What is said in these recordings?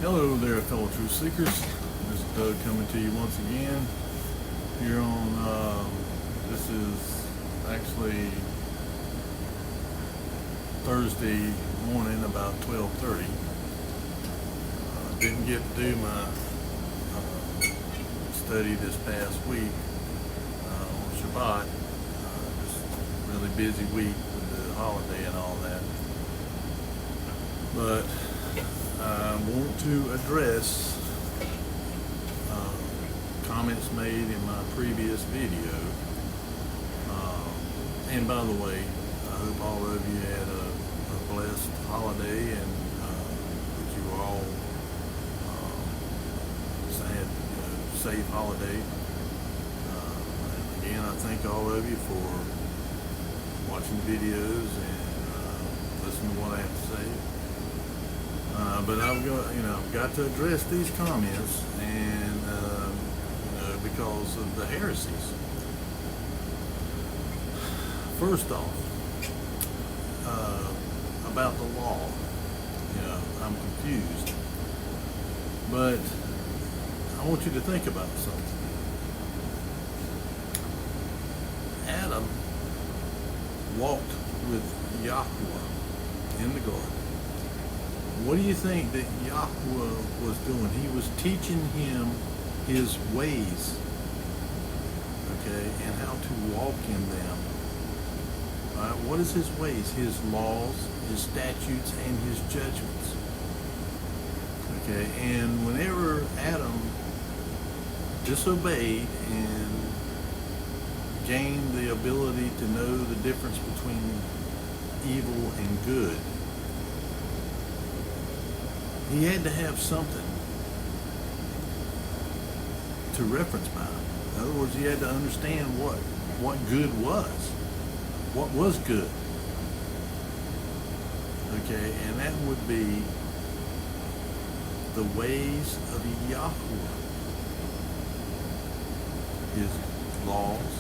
Hello there, fellow truth seekers. This is Doug coming to you once again here on, this is actually Thursday morning about 12:30. Didn't get to do my study this past week on Shabbat. Just really busy week with the holiday and all that. But I want to address comments made in my previous video. And by the way, I hope all of you had a blessed holiday and that you all had a safe holiday. And again, I thank all of you for watching the videos and listening to what I have to say. But I've got to address these comments, and because of the heresies. First off, about the law, I'm confused. But I want you to think about something. Adam walked with Yahweh in the garden. What do you think that Yahweh was doing? He was teaching him his ways, okay, and how to walk in them. All right, what is his ways? His laws, his statutes, and his judgments. Okay, and whenever Adam disobeyed and gained the ability to know the difference between evil and good, he had to have something to reference by. In other words, he had to understand what good was. What was good. Okay, and that would be the ways of Yahweh. His laws,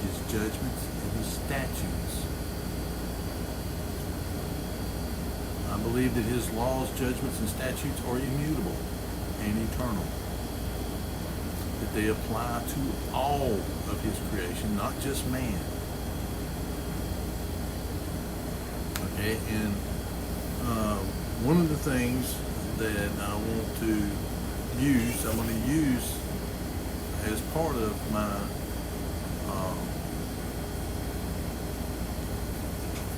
his judgments, and his statutes. I believe that his laws, judgments, and statutes are immutable and eternal. That they apply to all of his creation, not just man. Okay, and one of the things that I want to use, I'm going to use as part of my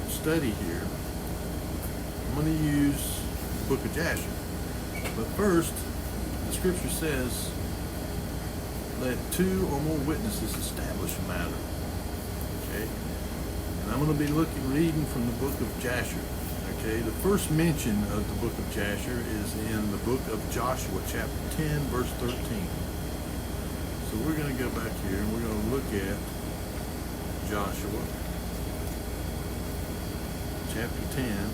study here, I'm going to use the book of Jasher. But first, the scripture says, let two or more witnesses establish a matter. Okay? And I'm going to be reading from the book of Jasher. Okay? The first mention of the book of Jasher is in the book of Joshua, chapter 10, verse 13. So we're going to go back here and we're going to look at Joshua, chapter 10,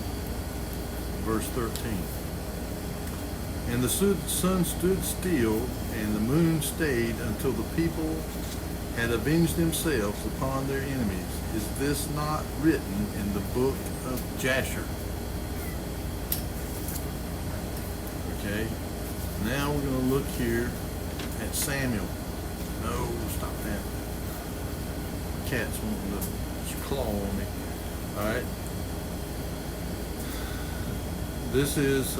verse 13. And the sun stood still, and the moon stayed until the people had avenged themselves upon their enemies. Is this not written in the book of Jasher? Okay, now we're going to look here at Samuel. No, stop that. Cat's wanting to claw on me. All right. This is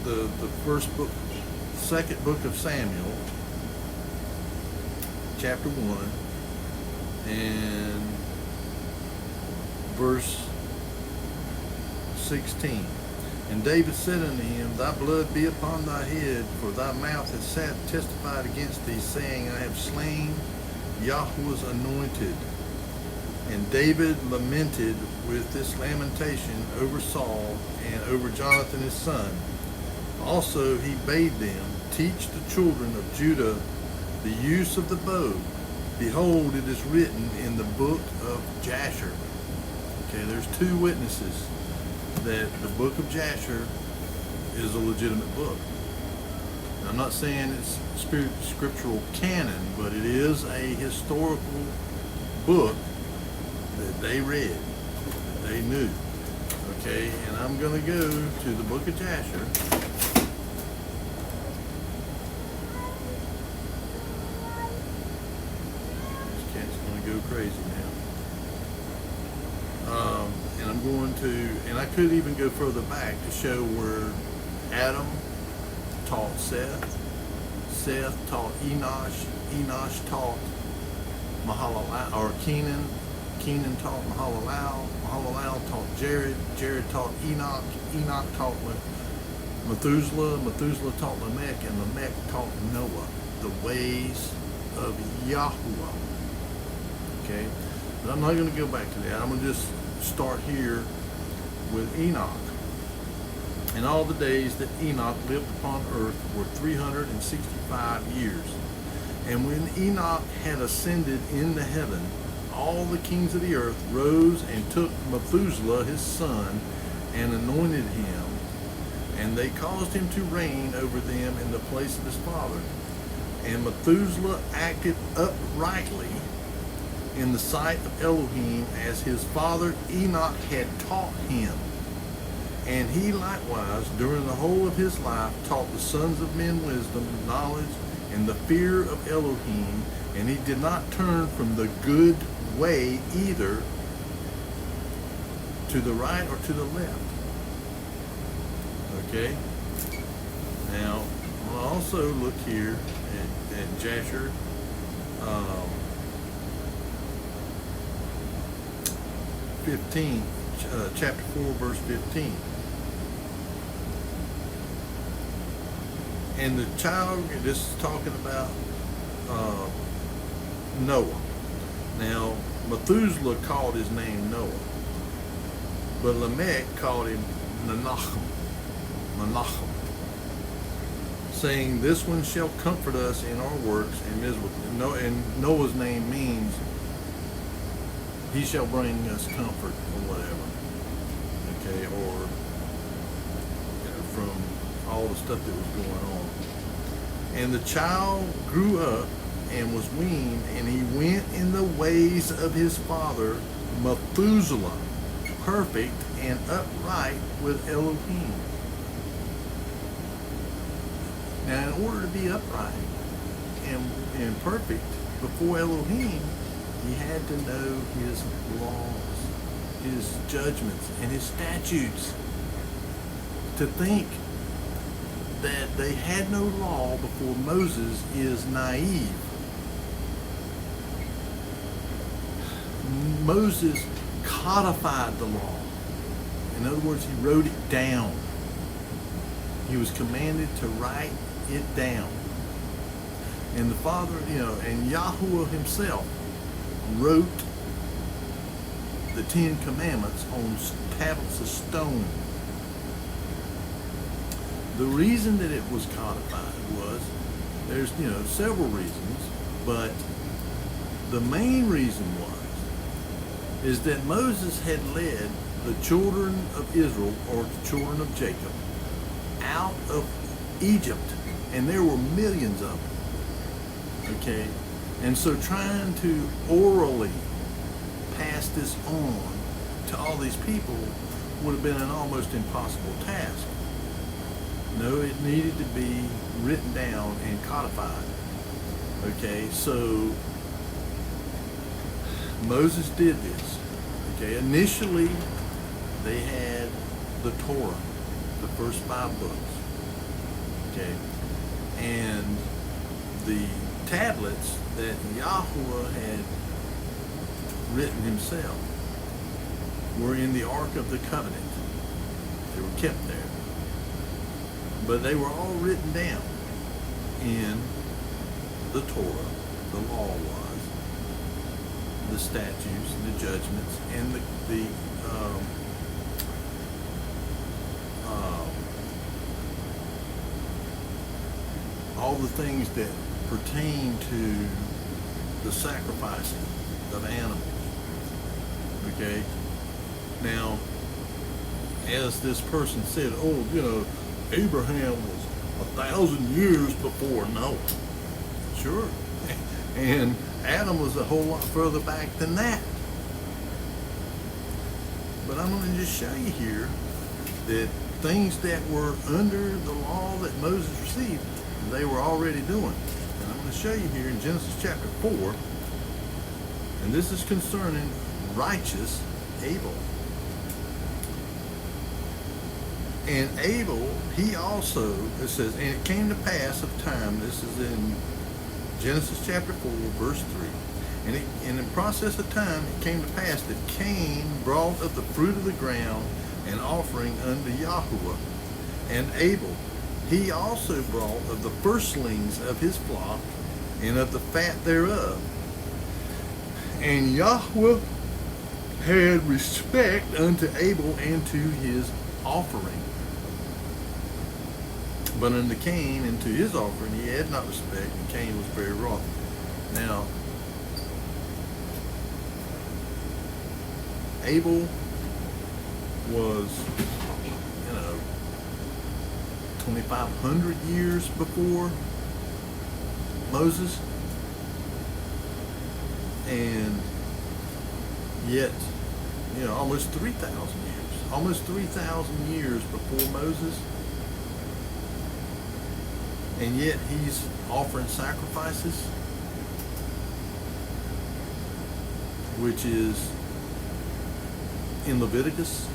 the first book, second book of Samuel, chapter 1, and verse 16. And David said unto him, thy blood be upon thy head, for thy mouth hath testified against thee, saying, I have slain Yahweh's anointed. And David lamented with this lamentation over Saul and over Jonathan his son. Also he bade them teach the children of Judah the use of the bow. Behold, it is written in the book of Jasher. Okay, there's two witnesses that the book of Jasher is a legitimate book. Now, I'm not saying it's scriptural canon, but it is a historical book that they read, that they knew. Okay, and I'm going to go to the book of Jasher. This cat's going to go crazy now. And I'm going to, and I could even go further back to show where Adam taught Seth, Seth taught Enosh, Enosh taught Mahalalel, or Kenan, Kenan taught Mahalalel, Mahalalel taught Jared, Jared taught Enoch, Enoch taught Methuselah, Methuselah taught Lamech, and Lamech taught Noah the ways of Yahuwah. Okay, but I'm not going to go back to that. I'm going to just start here with Enoch. And all the days that Enoch lived upon earth were 365 years. And when Enoch had ascended into heaven, all the kings of the earth rose and took Methuselah his son and anointed him, and they caused him to reign over them in the place of his father. And Methuselah acted uprightly in the sight of Elohim as his father Enoch had taught him. And he likewise, during the whole of his life, taught the sons of men wisdom, knowledge, and the fear of Elohim, and he did not turn from the good way either to the right or to the left. Okay? Now, I'll also look here at Jasher. Chapter 4, verse 15. And the child, this is talking about Noah. Now, Methuselah called his name Noah, but Lamech called him Menachem, saying, "This one shall comfort us in our works," and Noah's name means he shall bring us comfort or whatever. Okay, or from all the stuff that was going on. And the child grew up and was weaned, and he went in the ways of his father Methuselah, perfect and upright with Elohim. Now, in order to be upright and perfect before Elohim, he had to know his laws, his judgments, and his statutes. To think that they had no law before Moses is naive. Moses codified the law. In other words, he wrote it down. He was commanded to write it down. And the Father, and Yahuwah himself wrote the 10 Commandments on tablets of stone. The reason that it was codified was, there's several reasons, but the main reason is that Moses had led the children of Israel, or the children of Jacob, out of Egypt, and there were millions of them. Okay, and so trying to orally pass this on to all these people would have been an almost impossible task. No, it needed to be written down and codified. Okay, so Moses did this. Okay, initially they had the Torah, the first 5 books. Okay, and the tablets that Yahuwah had written himself were in the Ark of the Covenant. They were kept there. But they were all written down in the Torah, the law was, the statutes, the judgments, and all the things that pertain to the sacrificing of animals. Okay? Now, as this person said, Abraham was 1,000 years before Noah. Sure. And Adam was a whole lot further back than that. But I'm going to just show you here that things that were under the law that Moses received, they were already doing. And I'm going to show you here in Genesis chapter 4, and this is concerning righteous Abel. And Abel, he also, it says, and it came to pass of time, this is in Genesis chapter 4, verse 3. And in process of time, it came to pass that Cain brought of the fruit of the ground an offering unto Yahweh. And Abel, he also brought of the firstlings of his flock and of the fat thereof. And Yahweh had respect unto Abel and to his offering. But unto Cain and to his offering he had not respect, and Cain was very wroth. Now, Abel was, 2,500 years before Moses, and yet, almost 3,000 years. Almost 3,000 years before Moses, and yet he's offering sacrifices, which is in Leviticus.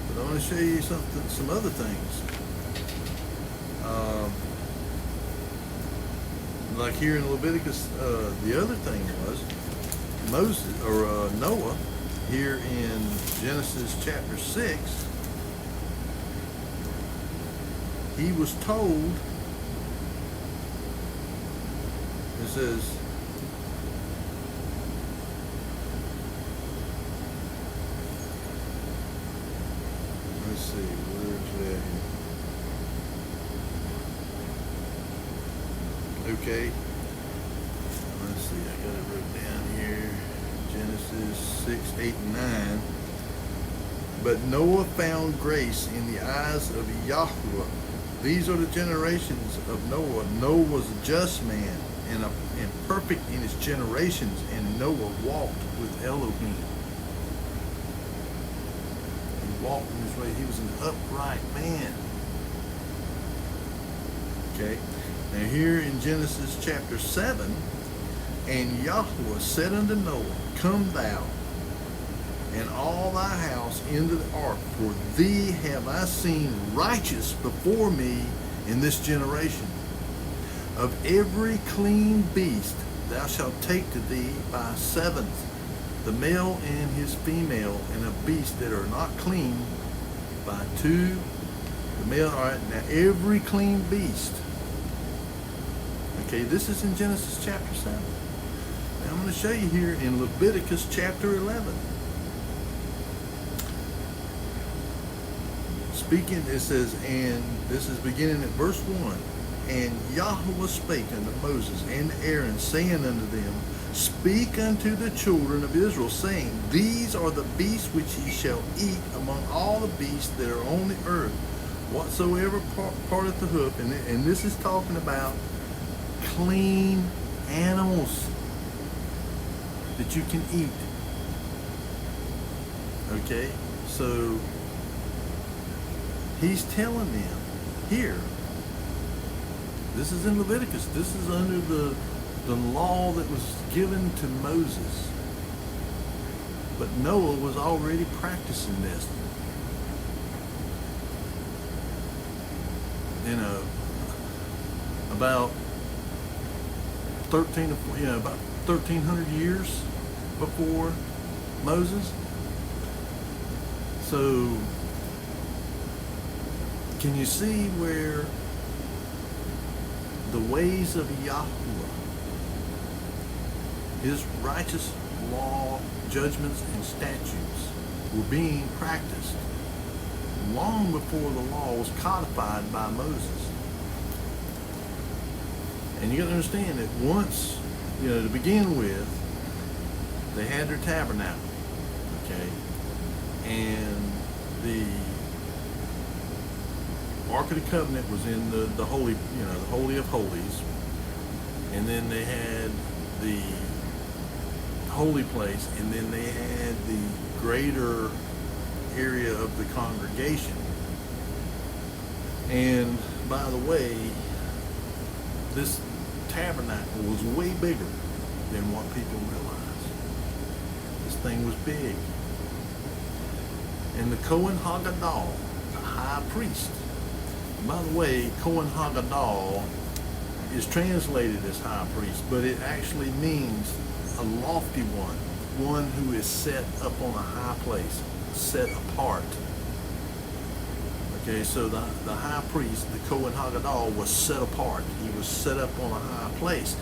But I want to show you some other things. Like here in Leviticus, the other thing was Moses or Noah. Here in Genesis chapter 6, he was told. It says, let's see, where's that here? Okay. Let's see, I got it wrote down here. Genesis 6, 8, and 9. But Noah found grace in the eyes of Yahweh. These are the generations of Noah. Noah was a just man and perfect in his generations, and Noah walked with Elohim. He walked in his way. He was an upright man. Okay. Now here in Genesis chapter 7, and Yahweh said unto Noah, Come thou and all thy house into the ark, for thee have I seen righteous before me in this generation. Of every clean beast thou shalt take to thee by seventh, the male and his female, and of beasts that are not clean by two, the male. All right, now every clean beast. Okay, this is in Genesis chapter 7. Now I'm going to show you here in Leviticus chapter 11. Speaking, it says, and this is beginning at verse 1. And Yahweh spake unto Moses and Aaron, saying unto them, Speak unto the children of Israel, saying, These are the beasts which ye shall eat among all the beasts that are on the earth, whatsoever parteth the hoof. And this is talking about clean animals that you can eat. Okay, so he's telling them here, this is in Leviticus, this is under the law that was given to Moses. But Noah was already practicing this. About 1,300 years before Moses. So can you see where the ways of Yahweh, his righteous law, judgments, and statutes were being practiced long before the law was codified by Moses? And you got to understand that once, to begin with, they had their tabernacle, okay, and the Ark of the Covenant was in the holy, the Holy of Holies, and then they had the holy place, and then they had the greater area of the congregation. And by the way, this tabernacle was way bigger than what people realize. This thing was big. And the Kohen Hagadol, the high priest. By the way, Kohen Hagadol is translated as high priest, but it actually means a lofty one who is set up on a high place, set apart. Okay, so the high priest, the Kohen Hagadol, was set apart. He was set up on a high place.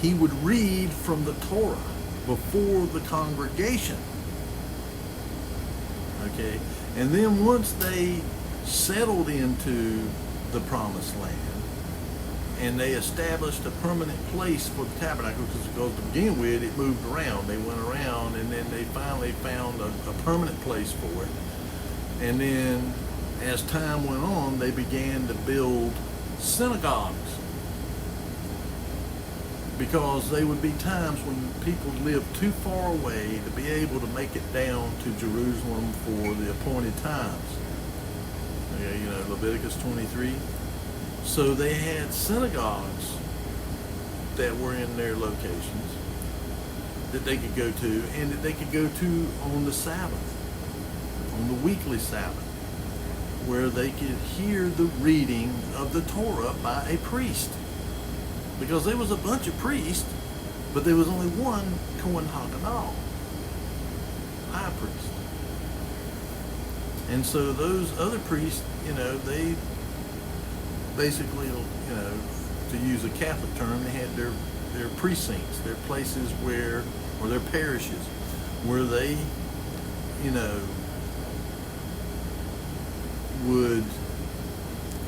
He would read from the Torah before the congregation. Okay, and then once they settled into the promised land and they established a permanent place for the tabernacle, because to begin with it moved around, they went around, and then they finally found a permanent place for it. And then as time went on, they began to build synagogues, because there would be times when people lived too far away to be able to make it down to Jerusalem for the appointed times. Okay, you know, Leviticus 23. So they had synagogues that were in their locations that they could go to, and that they could go to on the Sabbath, on the weekly Sabbath, where they could hear the reading of the Torah by a priest. Because there was a bunch of priests, but there was only one Kohen Hagadol, high priest. And so those other priests, you know, they basically, you know, to use a Catholic term, they had their precincts, their places where, or their parishes, where they, you know, would,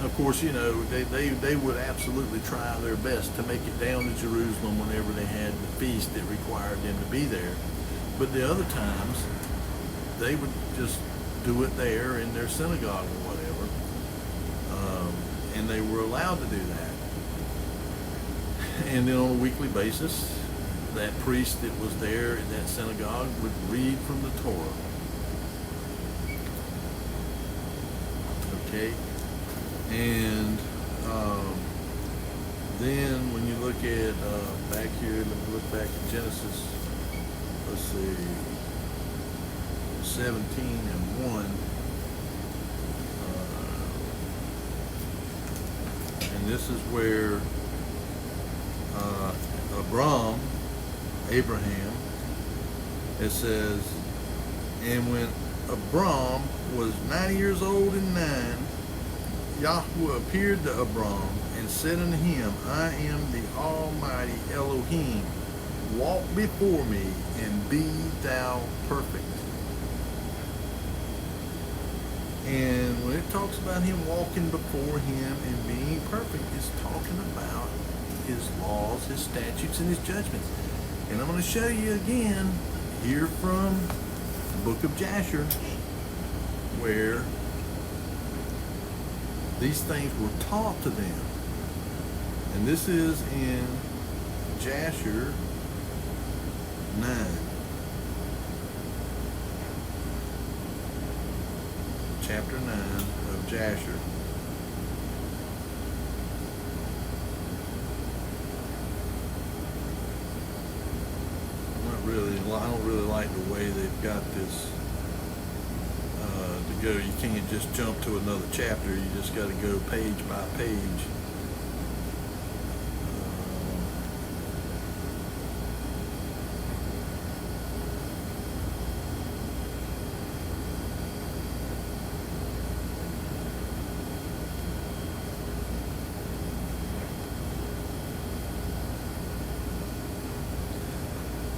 of course, you know, they would absolutely try their best to make it down to Jerusalem whenever they had the feast that required them to be there. But the other times, they would just do it there in their synagogue or whatever. And they were allowed to do that. And then on a weekly basis, that priest that was there in that synagogue would read from the Torah. Okay? And then when you look at back here, let me look back at Genesis, let's see, 17:1. And this is where Abraham, it says, and when Abram was 90 years old and 9, Yahweh appeared to Abram and said unto him, I am the Almighty Elohim. Walk before me and be thou perfect. And when it talks about him walking before him and being perfect, it's talking about his laws, his statutes, and his judgments. And I'm going to show you again here from the book of Jasher, where these things were taught to them. And this is in Jasher 9. Chapter 9 of Jasher. I don't really like the way they've got this to go. You can't just jump to another chapter. You just got to go page by page.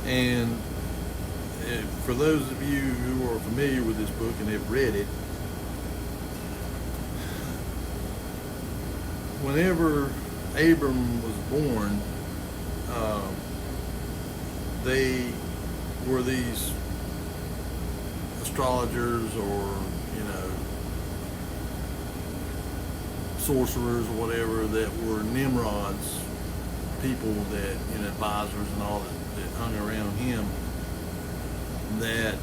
And for those of you who are familiar with this book and have read it, whenever Abram was born, they were these astrologers or, you know, sorcerers or whatever that were Nimrod's people, that, you know, advisors and all that. that hung around him that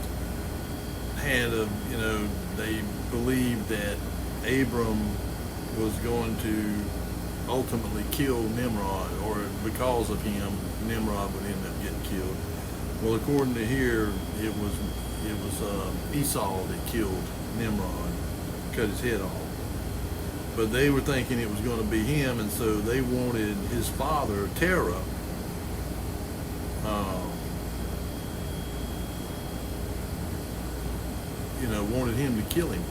had a, they believed that Abram was going to ultimately kill Nimrod, or because of him, Nimrod would end up getting killed. Well, according to here, it was Esau that killed Nimrod, cut his head off. But they were thinking it was going to be him, and so they wanted his father, Terah, wanted him to kill him.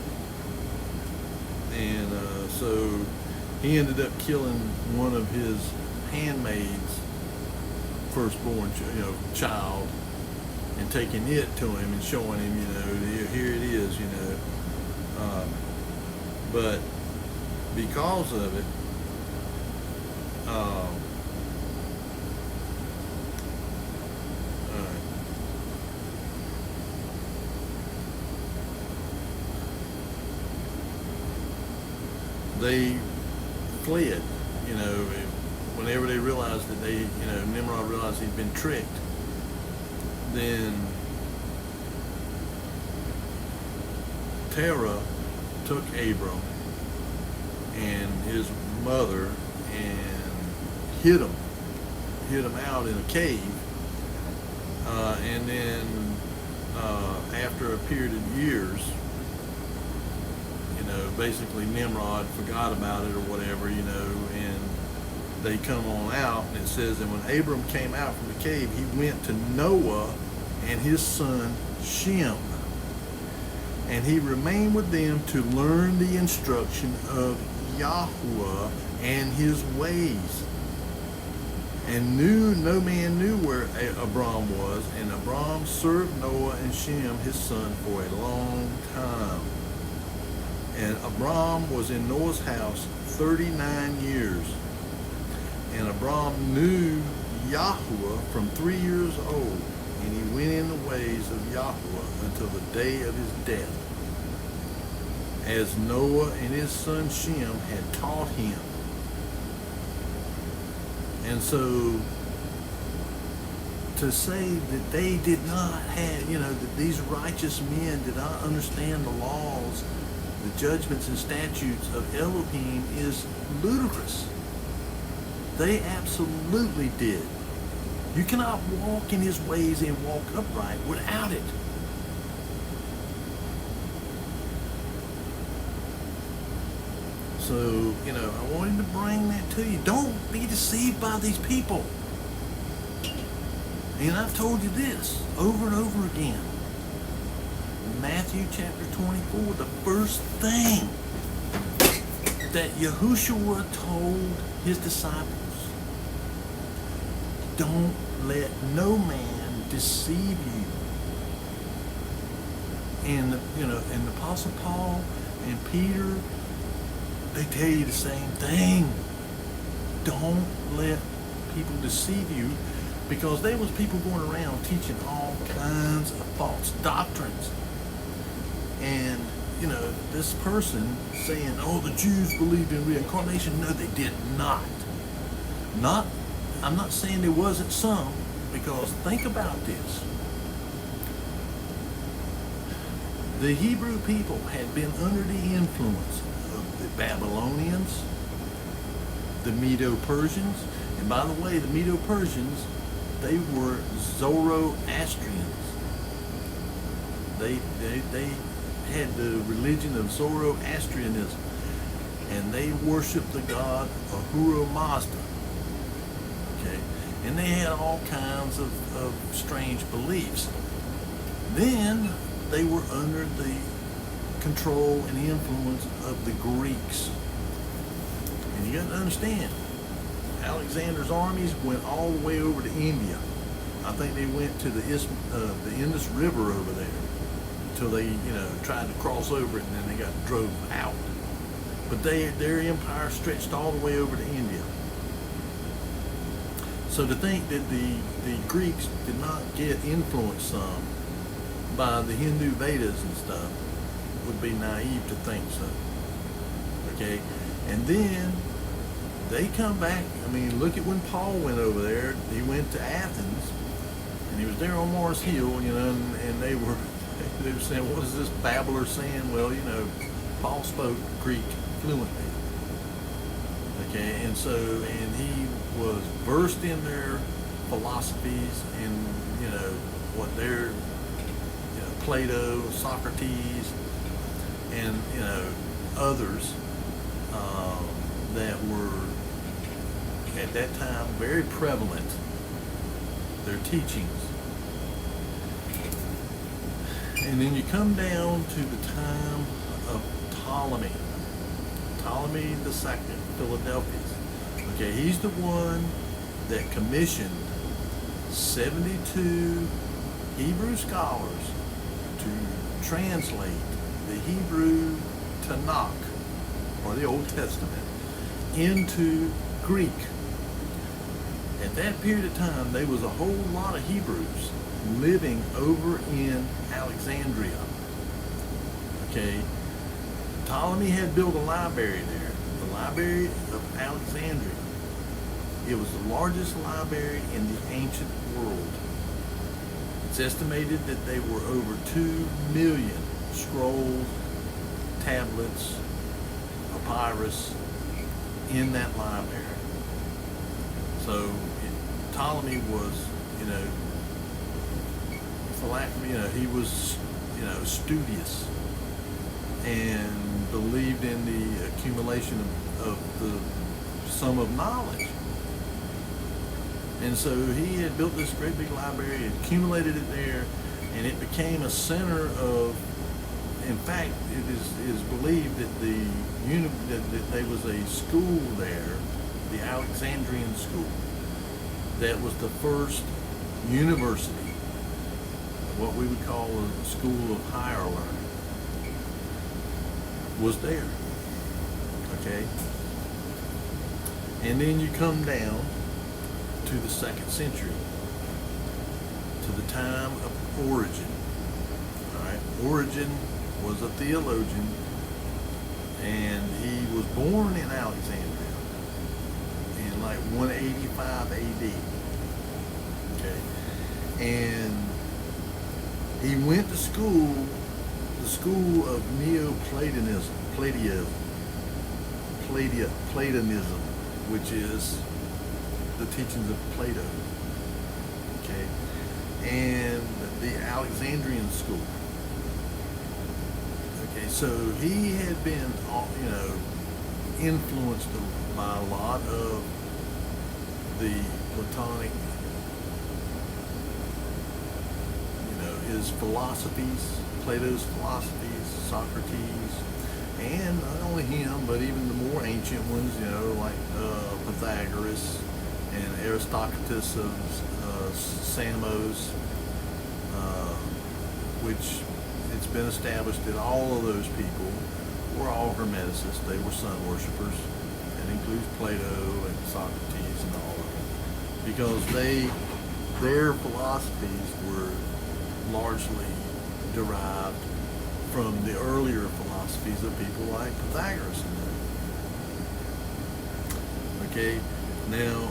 And so he ended up killing one of his handmaids' firstborn child, and taking it to him and showing him, here it is, but because of it, they fled, whenever they realized that Nimrod realized he'd been tricked. Then Terah took Abram and his mother and hid him out in a cave, and then after a period of years, basically Nimrod forgot about it or whatever, and they come on out, and it says that when Abram came out from the cave, he went to Noah and his son Shem, and he remained with them to learn the instruction of Yahuwah and his ways. And no man knew where Abram was, and Abram served Noah and Shem his son for a long time. And Abram was in Noah's house 39 years. And Abram knew Yahuwah from 3 years old, and he went in the ways of Yahuwah until the day of his death, as Noah and his son Shem had taught him. And so to say that they did not have, that these righteous men did not understand the laws, the judgments and statutes of Elohim is ludicrous. They absolutely did. You cannot walk in his ways and walk upright without it. So, I wanted to bring that to you. Don't be deceived by these people. And I've told you this over and over again. Matthew chapter 24, the first thing that Yahushua told his disciples, don't let no man deceive you. And and the Apostle Paul and Peter, they tell you the same thing. Don't let people deceive you, because there was people going around teaching all kinds of false doctrines. And, this person saying, oh, the Jews believed in reincarnation. No, they did not. I'm not saying there wasn't some, because think about this. The Hebrew people had been under the influence of the Babylonians, the Medo-Persians, and by the way, the Medo-Persians, they were Zoroastrians. They had the religion of Zoroastrianism, and they worshiped the god Ahura Mazda. Okay, and they had all kinds of strange beliefs. Then they were under the control and the influence of the Greeks. And you got to understand, Alexander's armies went all the way over to India. I think they went to the Indus River over there until they, tried to cross over it, and then they got drove out. But their empire stretched all the way over to India. So to think that the Greeks did not get influenced some by the Hindu Vedas and stuff would be naive to think so. Okay? And then they come back. I mean, look at when Paul went over there. He went to Athens, And he was there on Mars Hill, and they were saying, what is this babbler saying? Well, Paul spoke Greek fluently. Okay, and he was versed in their philosophies and, what their, Plato, Socrates, and, others that were at that time very prevalent, their teachings. And then you come down to the time of Ptolemy II, Philadelphus. Okay, he's the one that commissioned 72 Hebrew scholars to translate the Hebrew Tanakh, or the Old Testament, into Greek. At that period of time, there was a whole lot of Hebrews living over in Alexandria. Okay, Ptolemy had built a library there, the Library of Alexandria. It was the largest library in the ancient world. It's estimated that there were over 2 million scrolls, tablets, papyrus in that library. So Ptolemy was, he was, studious and believed in the accumulation of the sum of knowledge. And so he had built this great big library, accumulated it there, and it became a center of, in fact, it is believed that that there was a school there, the Alexandrian school, that was the first university, what we would call a school of higher learning, was there. Okay? And then you come down to the 2nd century, to the time of Origen. All right? Origen was a theologian, and he was born in Alexandria in like 185 AD. Okay? And he went to school, the school of Neoplatonism, Platonism, which is the teachings of Plato. Okay? And the Alexandrian school. Okay, so he had been, influenced by a lot of the Platonic, his philosophies, Plato's philosophies, Socrates, and not only him, but even the more ancient ones, like Pythagoras and Aristocratus of Samos, which it's been established that all of those people were all Hermeticists. They were sun worshippers. That includes Plato and Socrates and all of them, because their philosophies were largely derived from the earlier philosophies of people like Pythagoras and them. Okay, now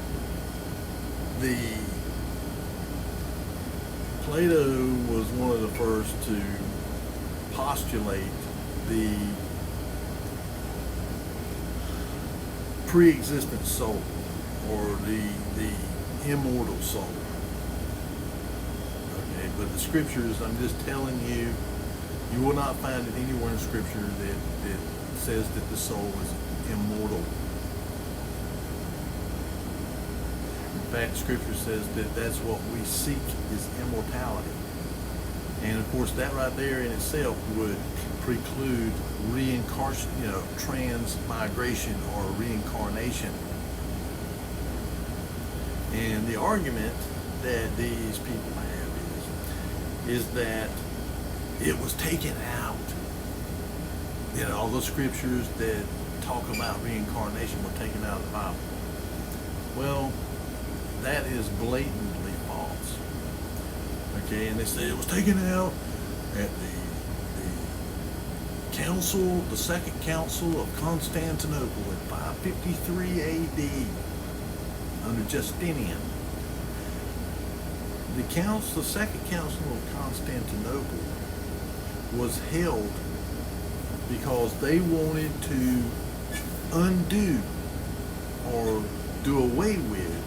Plato was one of the first to postulate the pre-existent soul, or the immortal soul. Okay, but the scriptures, I'm just telling you, you will not find it anywhere in scripture that says that the soul is immortal. In fact, scripture says that that's what we seek, is immortality. And of course, that right there in itself would preclude reincarnation, transmigration or reincarnation. And the argument that these people have is that it was taken out. All those scriptures that talk about reincarnation were taken out of the Bible. Well, that is blatantly false. Okay, and they say it was taken out at the council, the Second Council of Constantinople in 553 AD under Justinian. The Second Council of Constantinople was held because they wanted to undo or do away with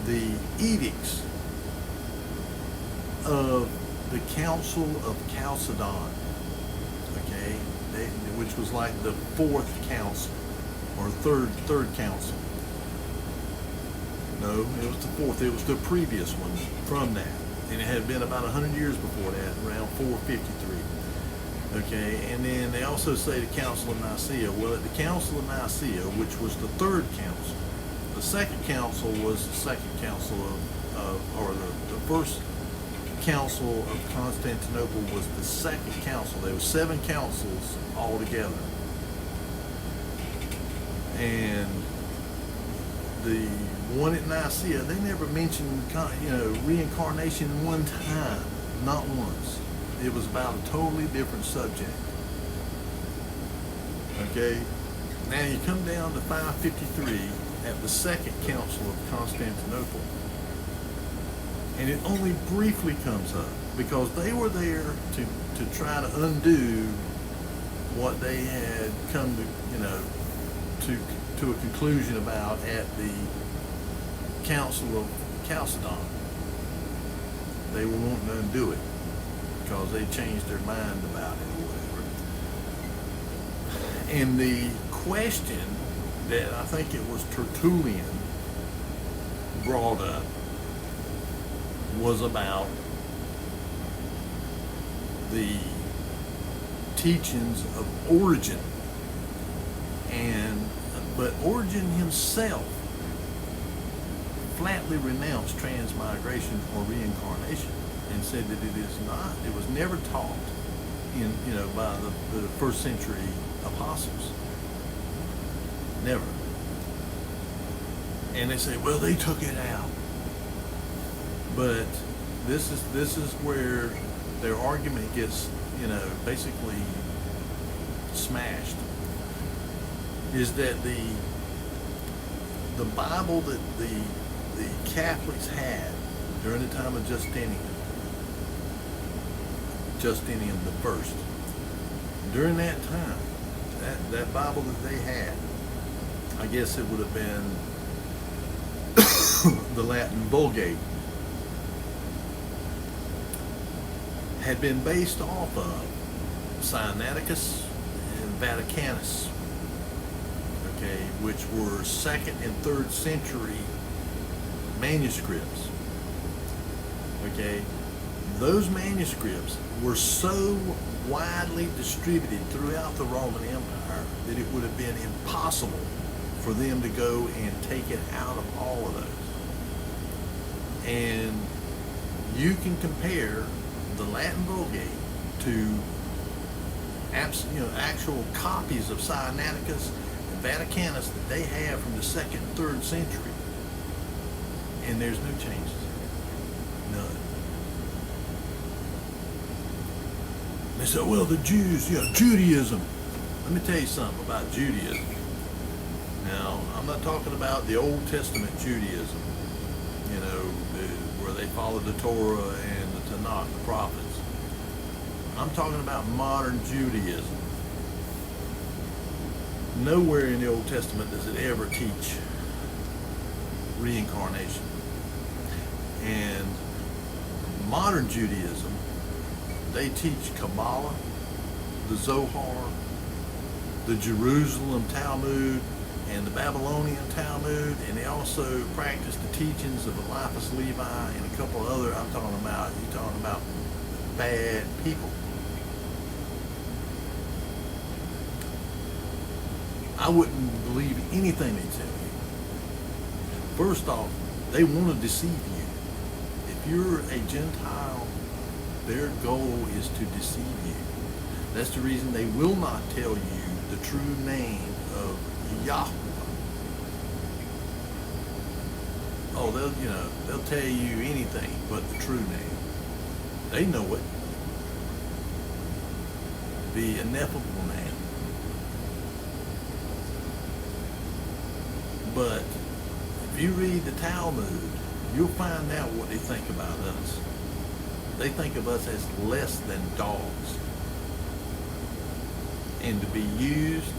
the edicts of the Council of Chalcedon, okay, which was like the fourth council or third council. No, it was the fourth. It was the previous one from that, and it had been about 100 years before that, around 453. Okay, and then they also say the Council of Nicaea. Well, at the Council of Nicaea, which was the third council, the second council was the second council or the first council of Constantinople was the second council. There were 7 councils altogether, and the one at Nicaea, they never mentioned reincarnation one time, not once. It was about a totally different subject. Okay, now you come down to 553 at the second council of Constantinople, and it only briefly comes up because they were there to try to undo what they had come to a conclusion about at the Council of Chalcedon. They were wanting to undo it because they changed their mind about it or whatever. And the question that I think it was Tertullian brought up was about the teachings of Origen, but Origen himself flatly renounced transmigration or reincarnation and said that it was never taught by the first century apostles. Never. And they say, well, they took it out. But this is where their argument gets, basically smashed. Is that the Bible that the Catholics had during the time of Justinian the First, during that time, that Bible that they had, I guess it would have been the Latin Vulgate, had been based off of Sinaiticus and Vaticanus, okay, which were 2nd and 3rd century manuscripts. Okay, those manuscripts were so widely distributed throughout the Roman Empire that it would have been impossible for them to go and take it out of all of those. And you can compare the Latin Vulgate to actual copies of Sinaiticus and Vaticanus that they have from the 2nd and 3rd century, and there's no changes. None. They say, well, the Jews, Judaism. Let me tell you something about Judaism. Now, I'm not talking about the Old Testament Judaism, where they followed the Torah and the Tanakh, the prophets. I'm talking about modern Judaism. Nowhere in the Old Testament does it ever teach reincarnation. And modern Judaism, they teach Kabbalah, the Zohar, the Jerusalem Talmud, and the Babylonian Talmud, and they also practice the teachings of Eliphas Levi and a couple of other, you're talking about bad people. I wouldn't believe anything they tell you. First off, they want to deceive you. If you're a Gentile, their goal is to deceive you. That's the reason they will not tell you the true name of Yahweh. Oh, they'll tell you anything but the true name. They know it. The ineffable name. But if you read the Talmud, you'll find out what they think about us. They think of us as less than dogs, and to be used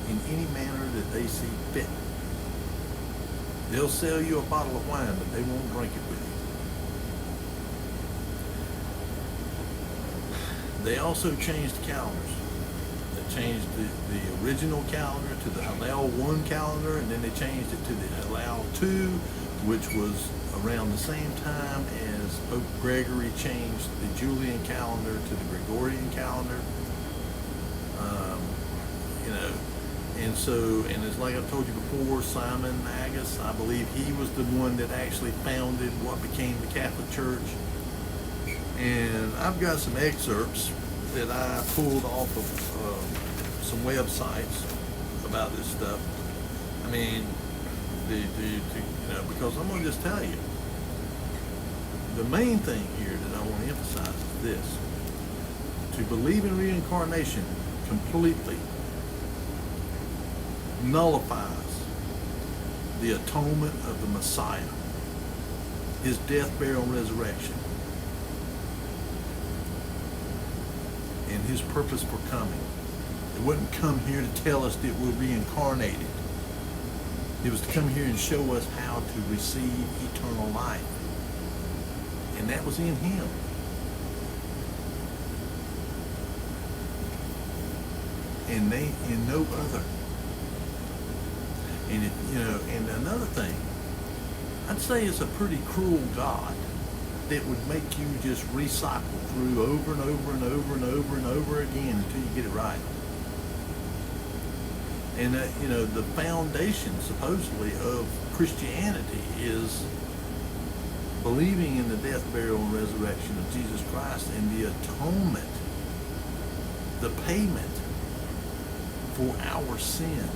in any manner that they see fit. They'll sell you a bottle of wine, but they won't drink it with you. They also changed calendars. They changed the original calendar to the Hallel 1 calendar, and then they changed it to the Hallel 2, which was around the same time as Pope Gregory changed the Julian calendar to the Gregorian calendar. And it's like I told you before, Simon Magus, I believe he was the one that actually founded what became the Catholic Church. And I've got some excerpts that I pulled off of some websites about this stuff. I mean, because I'm going to just tell you, the main thing here that I want to emphasize is this: to believe in reincarnation completely nullifies the atonement of the Messiah, his death, burial, and resurrection, and his purpose for coming. It wouldn't come here to tell us that we're reincarnated. It was to come here and show us how to receive eternal life. And that was in him. And no other. And and another thing, I'd say it's a pretty cruel God that would make you just recycle through over and over and over and over and over again until you get it right. And the foundation supposedly of Christianity is believing in the death, burial, and resurrection of Jesus Christ and the atonement, the payment for our sin.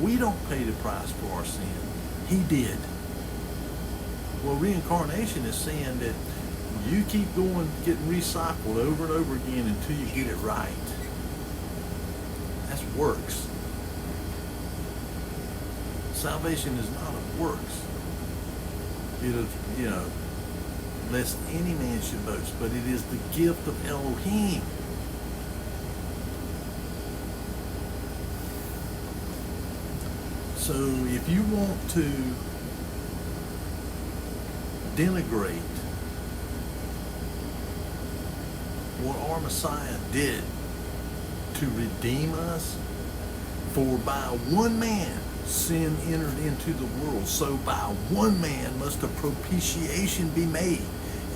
We don't pay the price for our sin. He did. Well, reincarnation is saying that you keep going, getting recycled over and over again until you get it right. That's works. Salvation is not of works. It is, lest any man should boast, but it is the gift of Elohim. So if you want to denigrate what our Messiah did to redeem us, for by one man sin entered into the world, so by one man must a propitiation be made,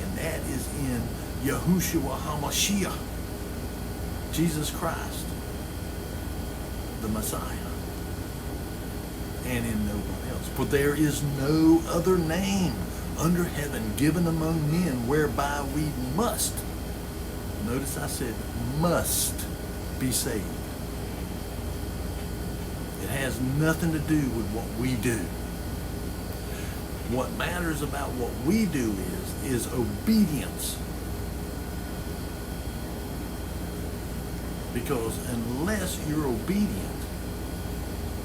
and that is in Yahushua HaMashiach, Jesus Christ, the Messiah, and in no one else. For there is no other name under heaven given among men whereby we must, notice I said must, be saved. It has nothing to do with what we do. What matters about what we do is obedience. Because unless you're obedient,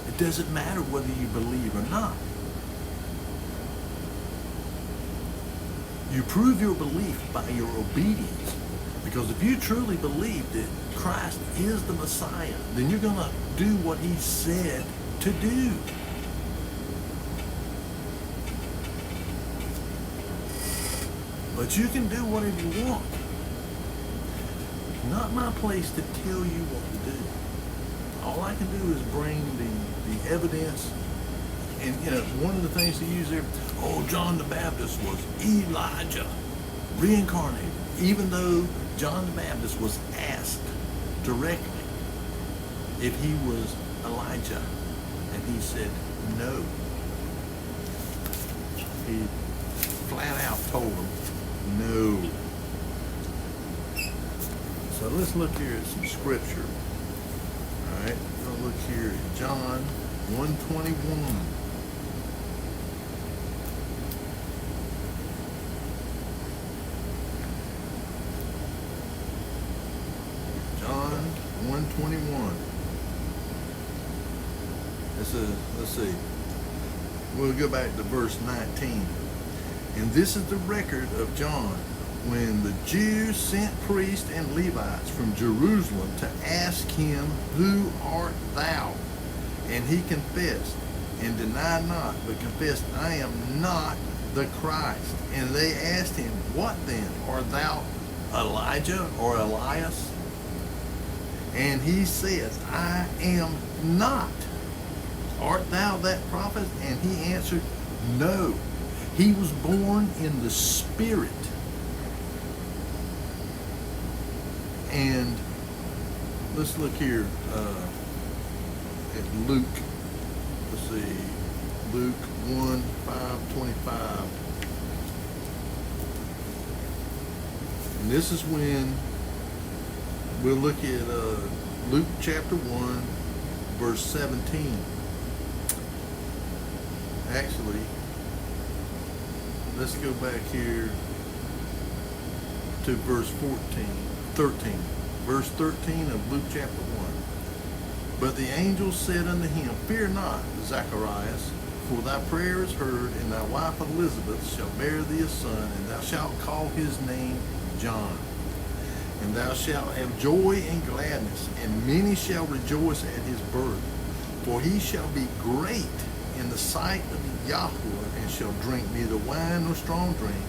it doesn't matter whether you believe or not. You prove your belief by your obedience. Because if you truly believe that Christ is the Messiah, then you're going to do what he said to do. But you can do whatever you want. It's not my place to tell you what to do. All I can do is bring the evidence. And one of the things to use there, John the Baptist was Elijah, reincarnated. Even though John the Baptist was asked directly if he was Elijah, and he said no. He flat out told him no. So let's look here at some scripture. All right, we're going to look here at John 1:21. John 1:21. Let's see. We'll go back to verse 19. And this is the record of John, when the Jews sent priests and Levites from Jerusalem to ask him, Who art thou? And he confessed, and denied not, but confessed, I am not the Christ. And they asked him, What then? Art thou Elijah or Elias? And he says, I am not. Art thou that prophet? And he answered, No. He was born in the Spirit. And let's look here at Luke. Let's see. Luke 1:5-25. And this is when we'll look at Luke chapter 1, verse 17. Actually, let's go back here to verse 13. Verse 13 of Luke chapter 1. But the angel said unto him, Fear not, Zacharias, for thy prayer is heard, and thy wife Elizabeth shall bear thee a son, and thou shalt call his name John. And thou shalt have joy and gladness, and many shall rejoice at his birth. For he shall be great in the sight of Yahweh, and shall drink neither wine nor strong drink,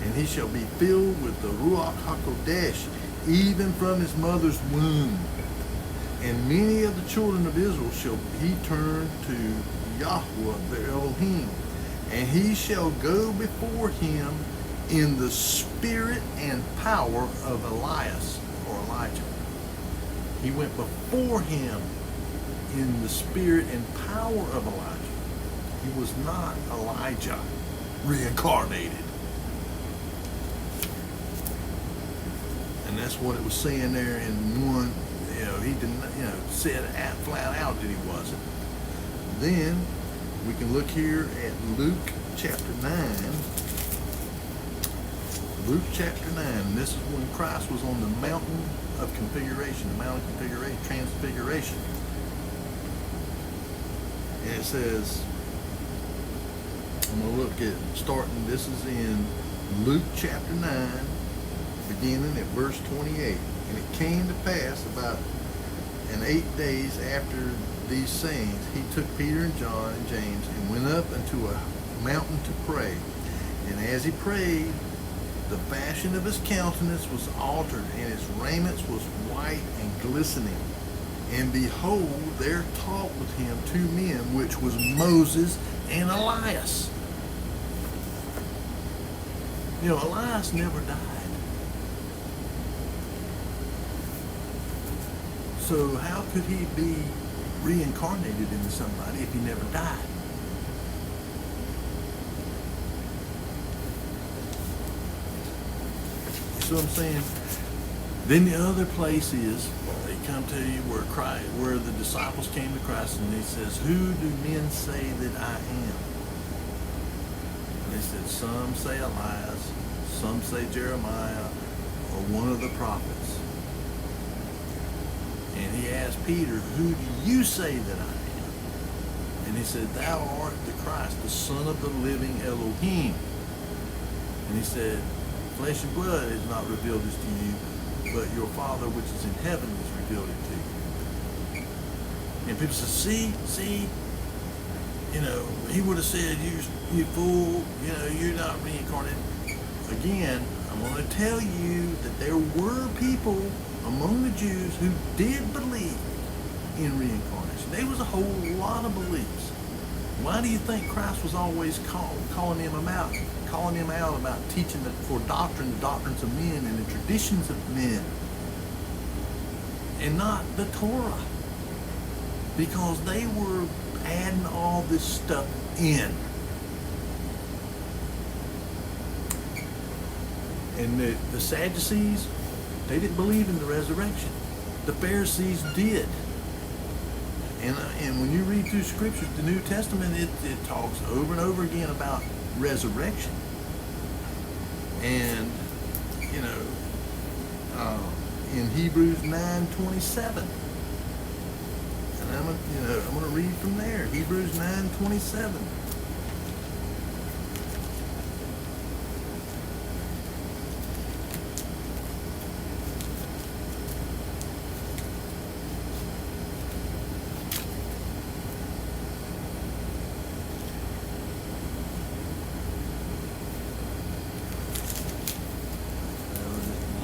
and he shall be filled with the Ruach HaKodesh, even from his mother's womb. And many of the children of Israel shall he turn to Yahweh their Elohim, and he shall go before him in the spirit and power of Elias or Elijah. He went before him in the spirit and power of Elijah. He was not Elijah reincarnated. And that's what it was saying there in one, he didn't, said flat out that he wasn't. Then we can look here at Luke chapter 9. Luke chapter 9, and this is when Christ was on the mountain of configuration, the Mount of Configuration, Transfiguration. And it says, I'm going to look at starting, this is in Luke chapter 9, beginning at verse 28. And it came to pass about 8 days after these sayings, he took Peter and John and James and went up unto a mountain to pray. And as he prayed, the fashion of his countenance was altered, and his raiment was white and glistening. And behold, there talked with him 2 men, which was Moses and Elias. Elias never died. So how could he be reincarnated into somebody if he never died? You see what I'm saying? Then the other place is, they come to you where the disciples came to Christ, and he says, Who do men say that I am? And they said, some say Elias, some say Jeremiah, or one of the prophets. And he asked Peter, Who do you say that I am? And he said, Thou art the Christ, the Son of the living Elohim. And he said, Flesh and blood has not revealed this to you, but your Father which is in heaven has revealed it to you. And people say, see, he would have said, you fool, you're not reincarnated. Again, I'm going to tell you that there were people among the Jews who did believe in reincarnation. There was a whole lot of beliefs. Why do you think Christ was always calling them out about teaching the doctrines of men and the traditions of men, and not the Torah? Because they were adding all this stuff in. And the Sadducees, they didn't believe in the resurrection. The Pharisees did. And when you read through Scripture, the New Testament, it talks over and over again about resurrection. And, in Hebrews 9:27, and I'm going to read from there. Hebrews 9:27.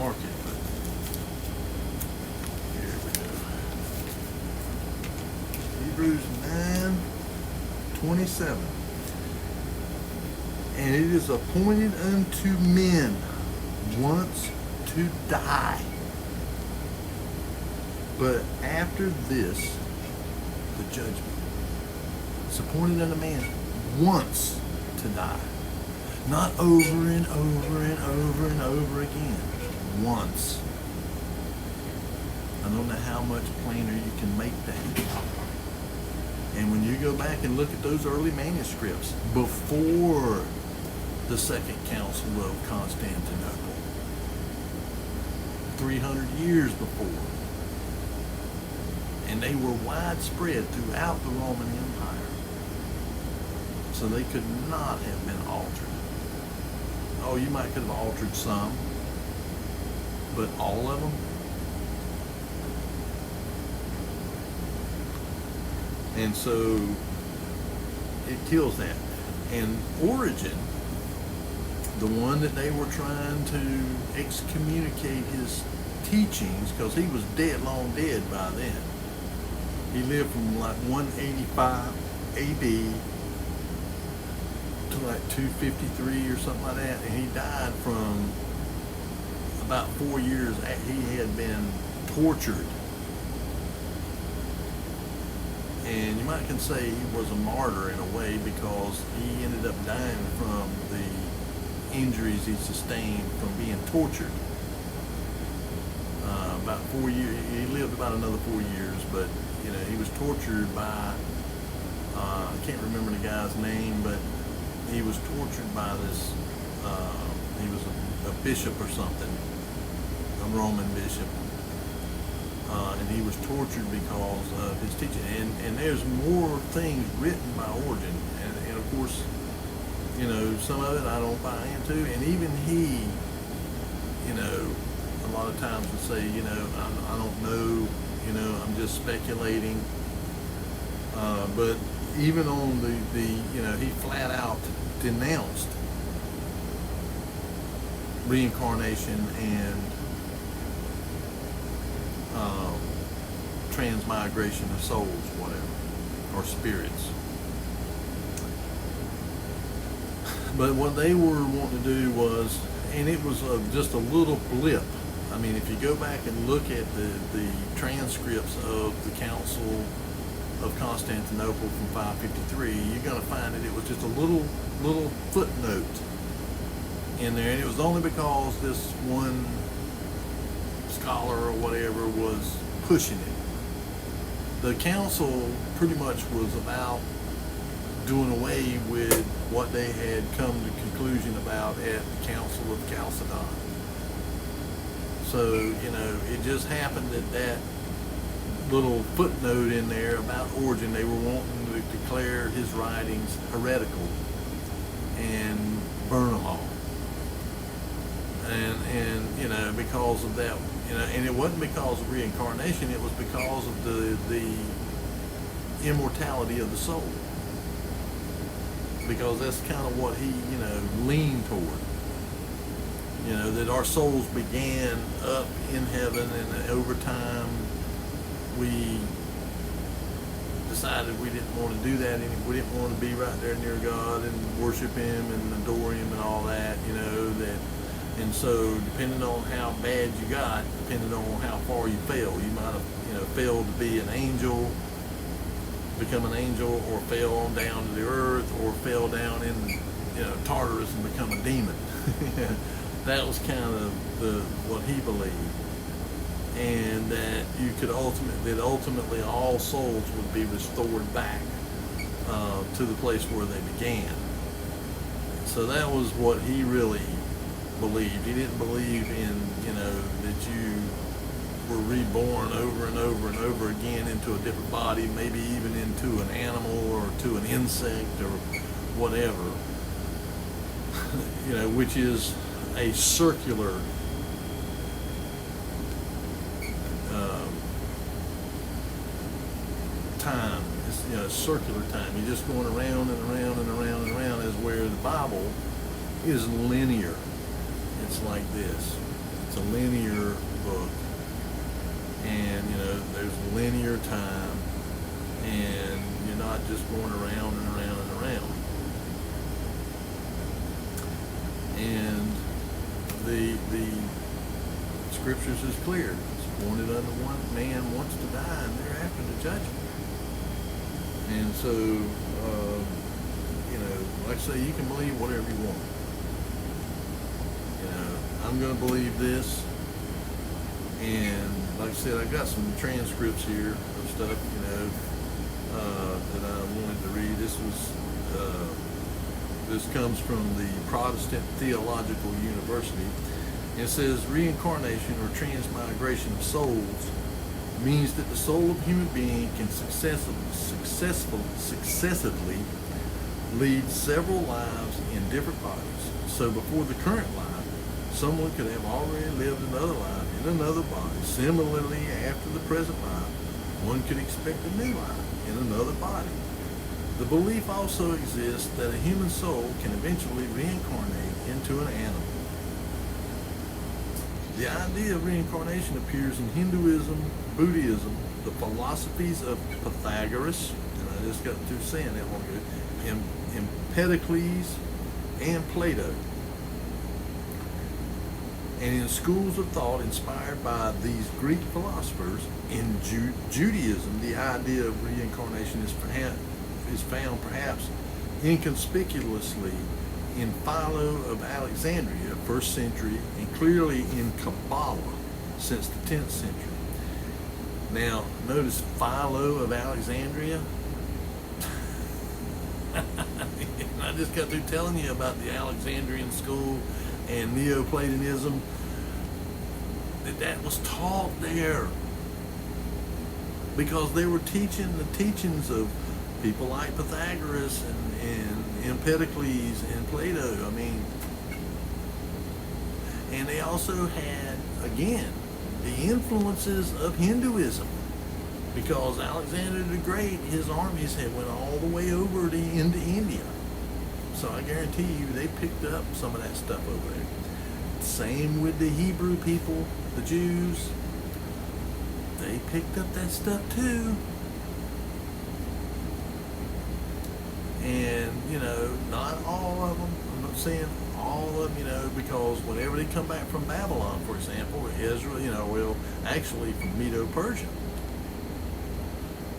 mark it, but here we go. Hebrews 9:27. And it is appointed unto men once to die, but after this, the judgment. It's appointed unto man once to die. Not over and over and over and over again. Once. I don't know how much plainer you can make that. And when you go back and look at those early manuscripts, before the Second Council of Constantinople, 300 years before, and they were widespread throughout the Roman Empire, so they could not have been altered. Oh, you might could have altered some, but all of them? And so it kills that. And Origen, the one that they were trying to excommunicate his teachings, because he was dead, long dead by then. He lived from like 185 AD to like 253 or something like that, and he died from about 4 years after he had been tortured. And you might can say he was a martyr in a way, because he ended up dying from the injuries he sustained from being tortured. About 4 years, he lived about another 4 years, but you know, he was tortured by, I can't remember the guy's name, but he was tortured by this, he was a bishop or something, a Roman bishop. And he was tortured because of his teaching. And there's more things written by Origen. And of course, you know, some of it I don't buy into. And even he, you know, a lot of times would say, you know, I don't know, you know, I'm just speculating. But even on the, you know, he flat out denounced reincarnation and transmigration of souls, whatever, or spirits. But what they were wanting to do was, and it was just a little blip. I mean, if you go back and look at the transcripts of the Council of Constantinople from 553, you're going to find that it was just a little footnote in there, and it was only because this one scholar or whatever was pushing it. The council pretty much was about doing away with what they had come to conclusion about at the Council of Chalcedon. So, you know, it just happened that little footnote in there about Origen, they were wanting to declare his writings heretical and burn them all. And you know, because of that, you know, and it wasn't because of reincarnation, it was because of the immortality of the soul. Because that's kind of what he, you know, leaned toward. You know, that our souls began up in heaven, and over time we decided we didn't want to do that anymore. We didn't want to be right there near God and worship Him and adore Him and all that, you know, that. And so, depending on how bad you got, depending on how far you fell, you might have, you know, failed to be an angel, become an angel, or fell on down to the earth, or fell down in, you know, Tartarus and become a demon. That was kind of what he believed, and that you could ultimately all souls would be restored back to the place where they began. So that was what he really believed. He didn't believe in, you know, that you were reborn over and over and over again into a different body, maybe even into an animal or to an insect or whatever, you know, which is a circular time. It's, you know, circular time. You're just going around and around and around and around, is where the Bible is linear. It's like this. It's it's a linear book, and there's linear time, and you're not just going around and around and around. And the scriptures is clear. It's appointed unto one man once to die, and thereafter the judgment. And so, like I say, you can believe whatever you want. I'm going to believe this, and like I said, I got some transcripts here of stuff, that I wanted to read. This comes from the Protestant Theological University. It says reincarnation or transmigration of souls means that the soul of a human being can successively lead several lives in different bodies. So before the current life, someone could have already lived another life in another body. Similarly, after the present life, one could expect a new life in another body. The belief also exists that a human soul can eventually reincarnate into an animal. The idea of reincarnation appears in Hinduism, Buddhism, the philosophies of Pythagoras, and I just got through saying that one good, Empedocles, and Plato, and in schools of thought inspired by these Greek philosophers. In Judaism, the idea of reincarnation is found perhaps inconspicuously in Philo of Alexandria, 1st century, and clearly in Kabbalah since the 10th century. Now, notice Philo of Alexandria. I just got through telling you about the Alexandrian school and Neoplatonism. That was taught there because they were teaching the teachings of people like Pythagoras and Empedocles and Plato. And they also had, again, the influences of Hinduism, because Alexander the Great, his armies had went all the way over into India. So I guarantee you they picked up some of that stuff over there. Same with the Hebrew people, the Jews. They picked up that stuff too. And, not all of them. I'm not saying all of them, because whenever they come back from Babylon, for example, Ezra, actually from Medo-Persia,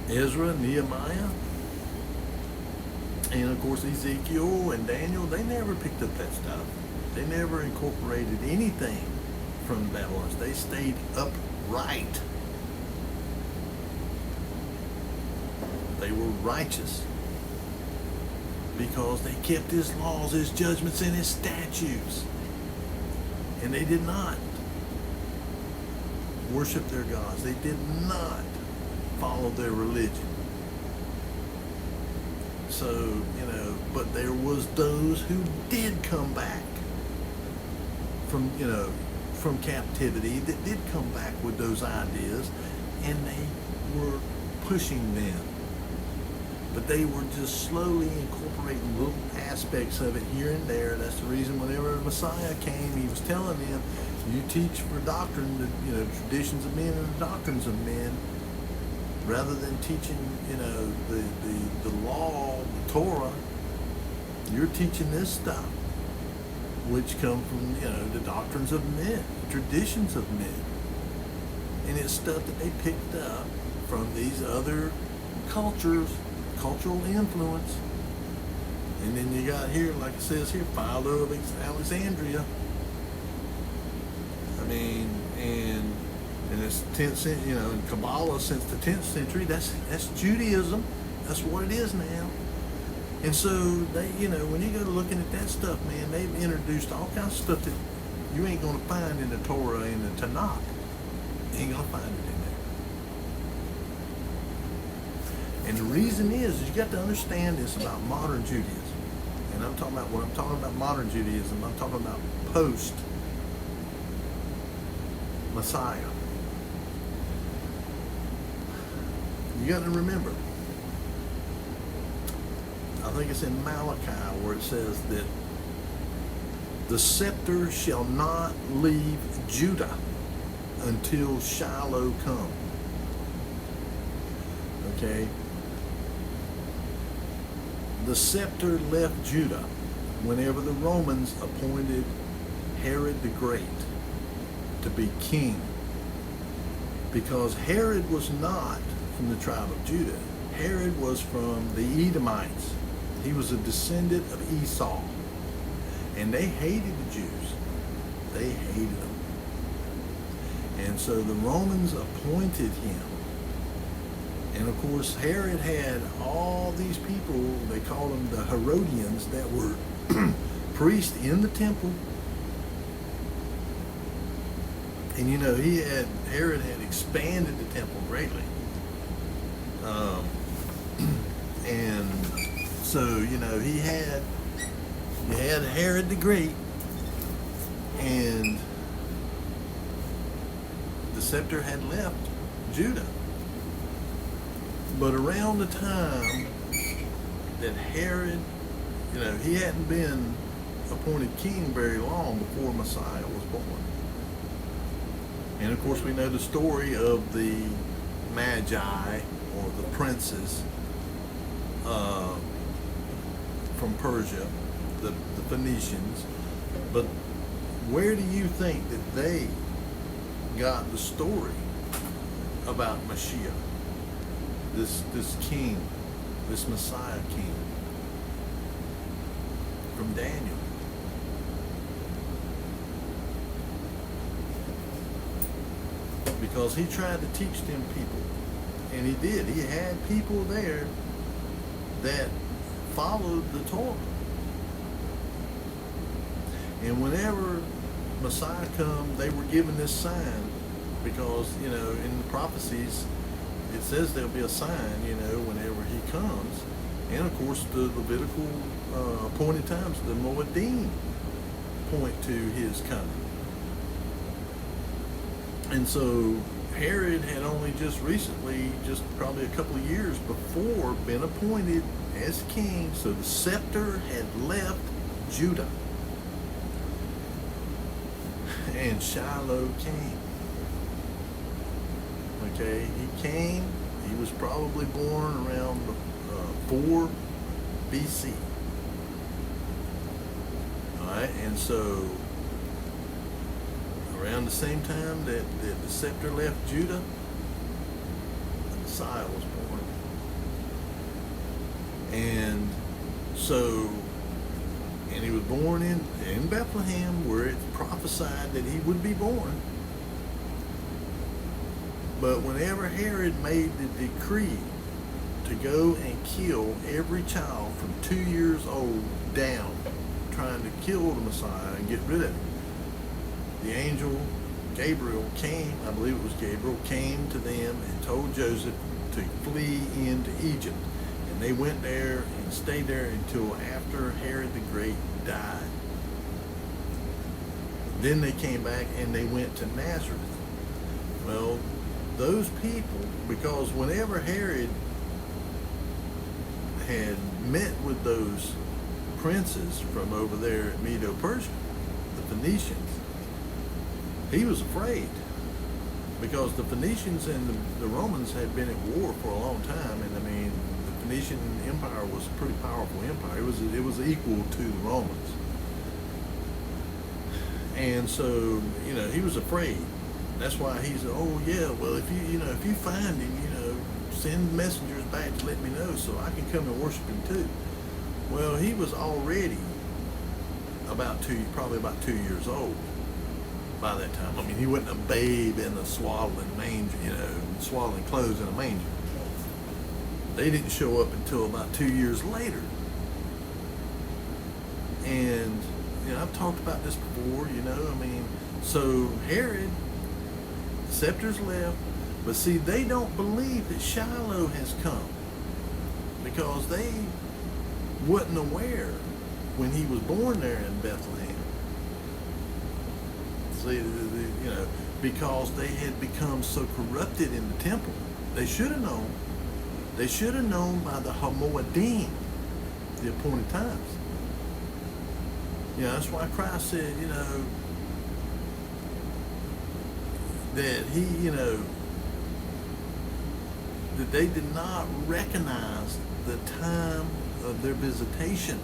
Ezra, Nehemiah, and of course Ezekiel and Daniel, they never picked up that stuff. They never incorporated anything from the Babylonians. They stayed upright. They were righteous because they kept his laws, his judgments, and his statutes. And they did not worship their gods. They did not follow their religion. So, but there was those who did come back from captivity, that did come back with those ideas, and they were pushing them. But they were just slowly incorporating little aspects of it here and there. That's the reason whenever Messiah came, he was telling them, you teach for doctrine, the traditions of men and the doctrines of men, rather than teaching, the law, the Torah. You're teaching this stuff, which come from, the doctrines of men, the traditions of men. And it's stuff that they picked up from these other cultures, cultural influence. And then you got here, like it says here, Philo of Alexandria. And it's 10th century, in Kabbalah since the 10th century. That's Judaism. That's what it is now. And so they, when you go to looking at that stuff, man, they've introduced all kinds of stuff that you ain't going to find in the Torah and the Tanakh. You ain't going to find it in there. And the reason is you got to understand this about modern Judaism. And I'm talking about, when I'm talking about modern Judaism, I'm talking about post-Messiah. You got to remember, I think it's in Malachi where it says that the scepter shall not leave Judah until Shiloh come. Okay? The scepter left Judah whenever the Romans appointed Herod the Great to be king. Because Herod was not from the tribe of Judah. Herod was from the Edomites. He was a descendant of Esau. And they hated the Jews. They hated them. And so the Romans appointed him. And of course, Herod had all these people, they called them the Herodians, that were priests in the temple. And you know, Herod had expanded the temple greatly. And so, you know, you had Herod the Great, and the scepter had left Judah. But around the time that Herod, you know, he hadn't been appointed king very long before Messiah was born. And of course we know the story of the Magi, or the princes from Persia, the Phoenicians. But where do you think that they got the story about Mashiach, this king, this Messiah king? From Daniel. Because he tried to teach them people, and he did. He had people there that followed the Torah. And whenever Messiah come, they were given this sign, because, you know, in the prophecies it says there'll be a sign, you know, whenever he comes. And of course the Levitical appointed times, the Moedim, point to his coming. And so Herod had only just recently, just probably a couple of years before, been appointed as king. So the scepter had left Judah. And Shiloh came. Okay, he came. He was probably born around 4 BC. Alright, and so around the same time that the scepter left Judah, the Messiah was born. And so, and he was born in Bethlehem, where it's prophesied that he would be born. But whenever Herod made the decree to go and kill every child from 2 years old down, trying to kill the Messiah and get rid of him, the angel Gabriel came, I believe it was Gabriel, came to them and told Joseph to flee into Egypt. And they went there and stayed there until after Herod the Great died. Then they came back and they went to Nazareth. Well, those people, because whenever Herod had met with those princes from over there at Medo-Persia, the Phoenicians, he was afraid, because the Phoenicians and the Romans had been at war for a long time. And I mean, the Phoenician Empire was a pretty powerful empire. It was equal to the Romans. And so, you know, he was afraid. That's why he said, oh yeah, well, if you find him, you know, send messengers back to let me know so I can come and worship him too. Well, he was already probably about 2 years old by that time. I mean, he wasn't a babe in a swaddling manger, you know, swaddling clothes in a manger. They didn't show up until about 2 years later. And, you know, I've talked about this before, you know, I mean, so Herod, scepter's left, but see, they don't believe that Shiloh has come, because they wasn't aware when he was born there in Bethlehem. See, you know, because they had become so corrupted in the temple. They should have known. They should have known by the Hamoedim, the appointed times. You know, that's why Christ said, you know, that he, you know, that they did not recognize the time of their visitation.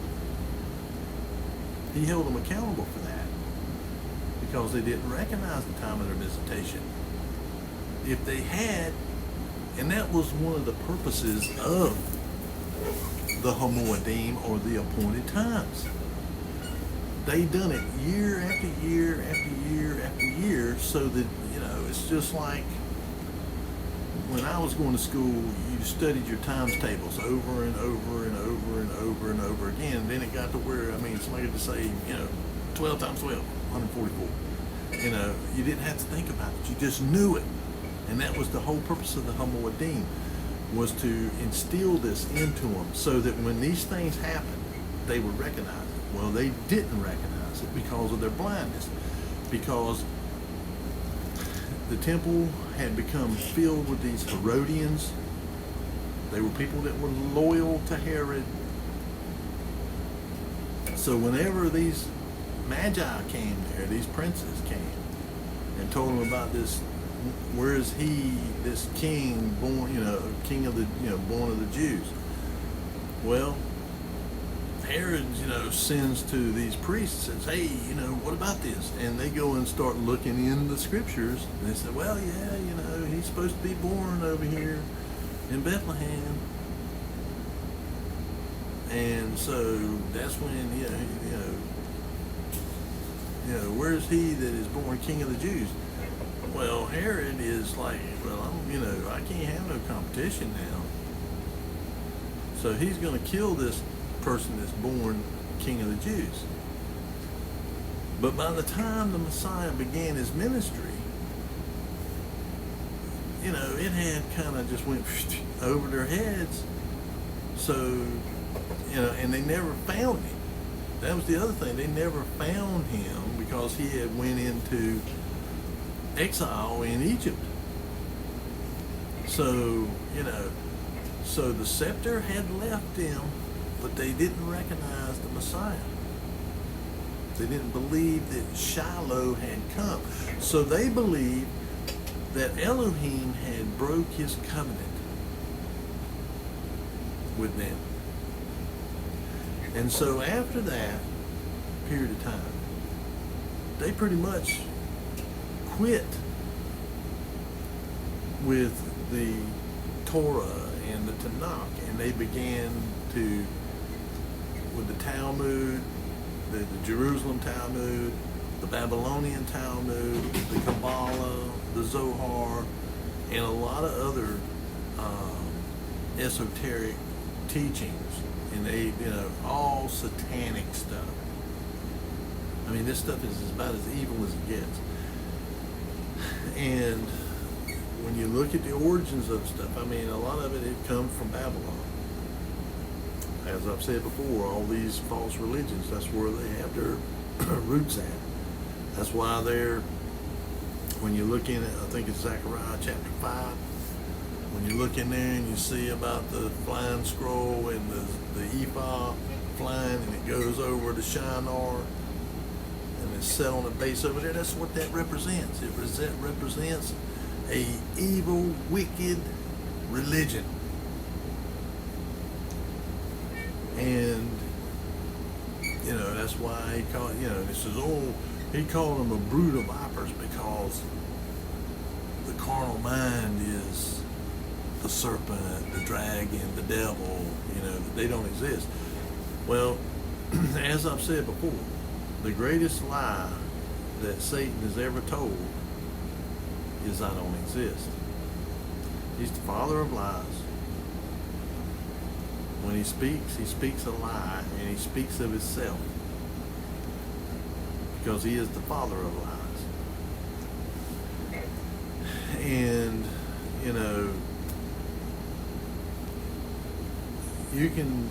He held them accountable for that because they didn't recognize the time of their visitation. If they had, and that was one of the purposes of the Hamoedim, or the appointed times. They done it year after year after year after year, so that, you know, it's just like when I was going to school, you studied your times tables over and over and over and over and over again. And then it got to where, I mean, somebody could say, you know, 12 times 12, 144. You know, you didn't have to think about it. You just knew it. And that was the whole purpose of the Hamoedim, was to instill this into them so that when these things happened, they would recognize it. Well, they didn't recognize it because of their blindness, because the temple had become filled with these Herodians. They were people that were loyal to Herod. So whenever these magi came there, these princes came and told them about this, where is he, this king born, you know, king of the, you know, born of the Jews? Well, Herod, you know, sends to these priests and says, hey, you know, what about this? And they go and start looking in the scriptures, and they say, well, yeah, you know, he's supposed to be born over here in Bethlehem. And so that's when, you know, where's he that is born king of the Jews? Well, Herod is like, well, you know, I can't have no competition now. So he's going to kill this person that's born king of the Jews. But by the time the Messiah began his ministry, you know, it had kind of just went over their heads. So, you know, and they never found him. That was the other thing. They never found him because he had went into exile in Egypt. So, you know, so the scepter had left him, but they didn't recognize the Messiah. They didn't believe that Shiloh had come. So they believed that Elohim had broke his covenant with them. And so after that period of time, they pretty much quit with the Torah and the Tanakh, and they began to, with the Talmud, the Jerusalem Talmud, the Babylonian Talmud, the Kabbalah, the Zohar, and a lot of other esoteric teachings, and they, you know, all satanic stuff. I mean, this stuff is about as evil as it gets. And when you look at the origins of stuff, I mean, a lot of it comes from Babylon. As I've said before, all these false religions, that's where they have their roots at. That's why they're, when you look in it, I think it's Zechariah chapter 5, when you look in there and you see about the flying scroll and the ephah flying, and it goes over the Shinar, and it's set on the base over there, that's what that represents. It represents a evil, wicked religion. And, you know, that's why he called, you know, he says, oh, he called them a brood of vipers because the carnal mind is the serpent, the dragon, the devil, you know, they don't exist. Well, as I've said before, the greatest lie that Satan has ever told is I don't exist. He's the father of lies. When he speaks a lie, and he speaks of himself, because he is the father of lies. And, you know, you can,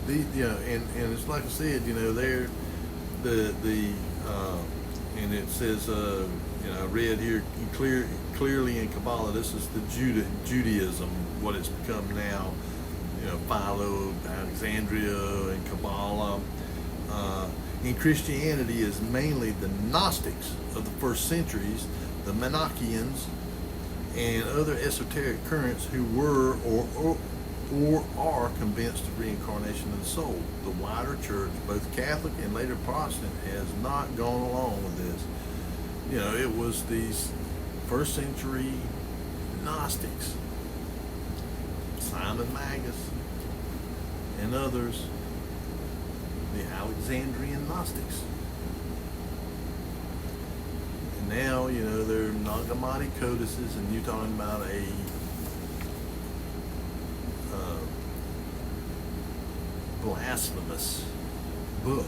you know, and it's like I said, you know, they're and it says, you know, I read here clearly in Kabbalah, this is the Judaism, what it's become now. You know, Philo, Alexandria, and Kabbalah. in Christianity is mainly the Gnostics of the first centuries, the Manichaeans, and other esoteric currents who were or are convinced of reincarnation of the soul. The wider church, both Catholic and later Protestant, has not gone along with this. You know, it was these first century Gnostics, Simon Magus and others, the Alexandrian Gnostics. And now, you know, they're Nag Hammadi codices, and you're talking about a blasphemous book.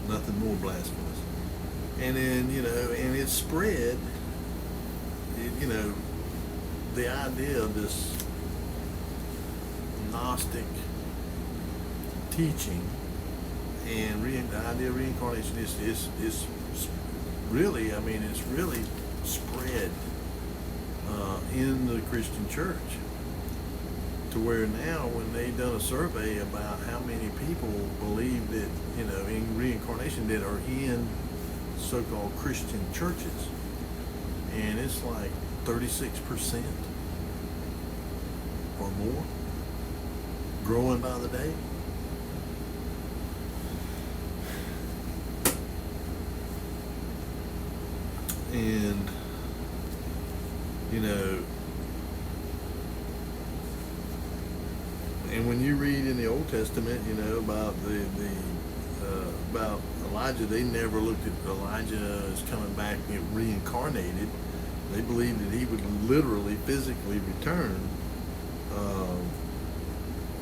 Nothing more blasphemous. And then, you know, and it spread, you know, the idea of this Gnostic teaching and the idea of reincarnation is really, I mean, it's really spread in the Christian church, to where now when they've done a survey about how many people believe that, you know, in reincarnation that are in so-called Christian churches, and it's like 36% or more, growing by the day. And, you know, and when you read in the Old Testament, you know, about about Elijah, they never looked at Elijah as coming back, you know, reincarnated. They believed that he would literally, physically return.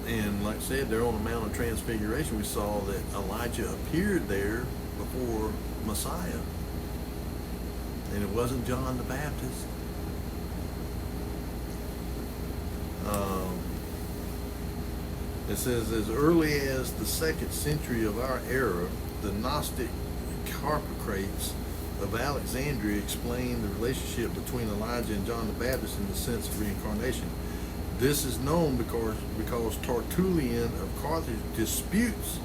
And like I said, there on the Mount of Transfiguration, we saw that Elijah appeared there before Messiah. And it wasn't John the Baptist. It says, as early as the 2nd century of our era, the Gnostic Carpocrates of Alexandria explained the relationship between Elijah and John the Baptist in the sense of reincarnation. This is known because Tertullian of Carthage disputes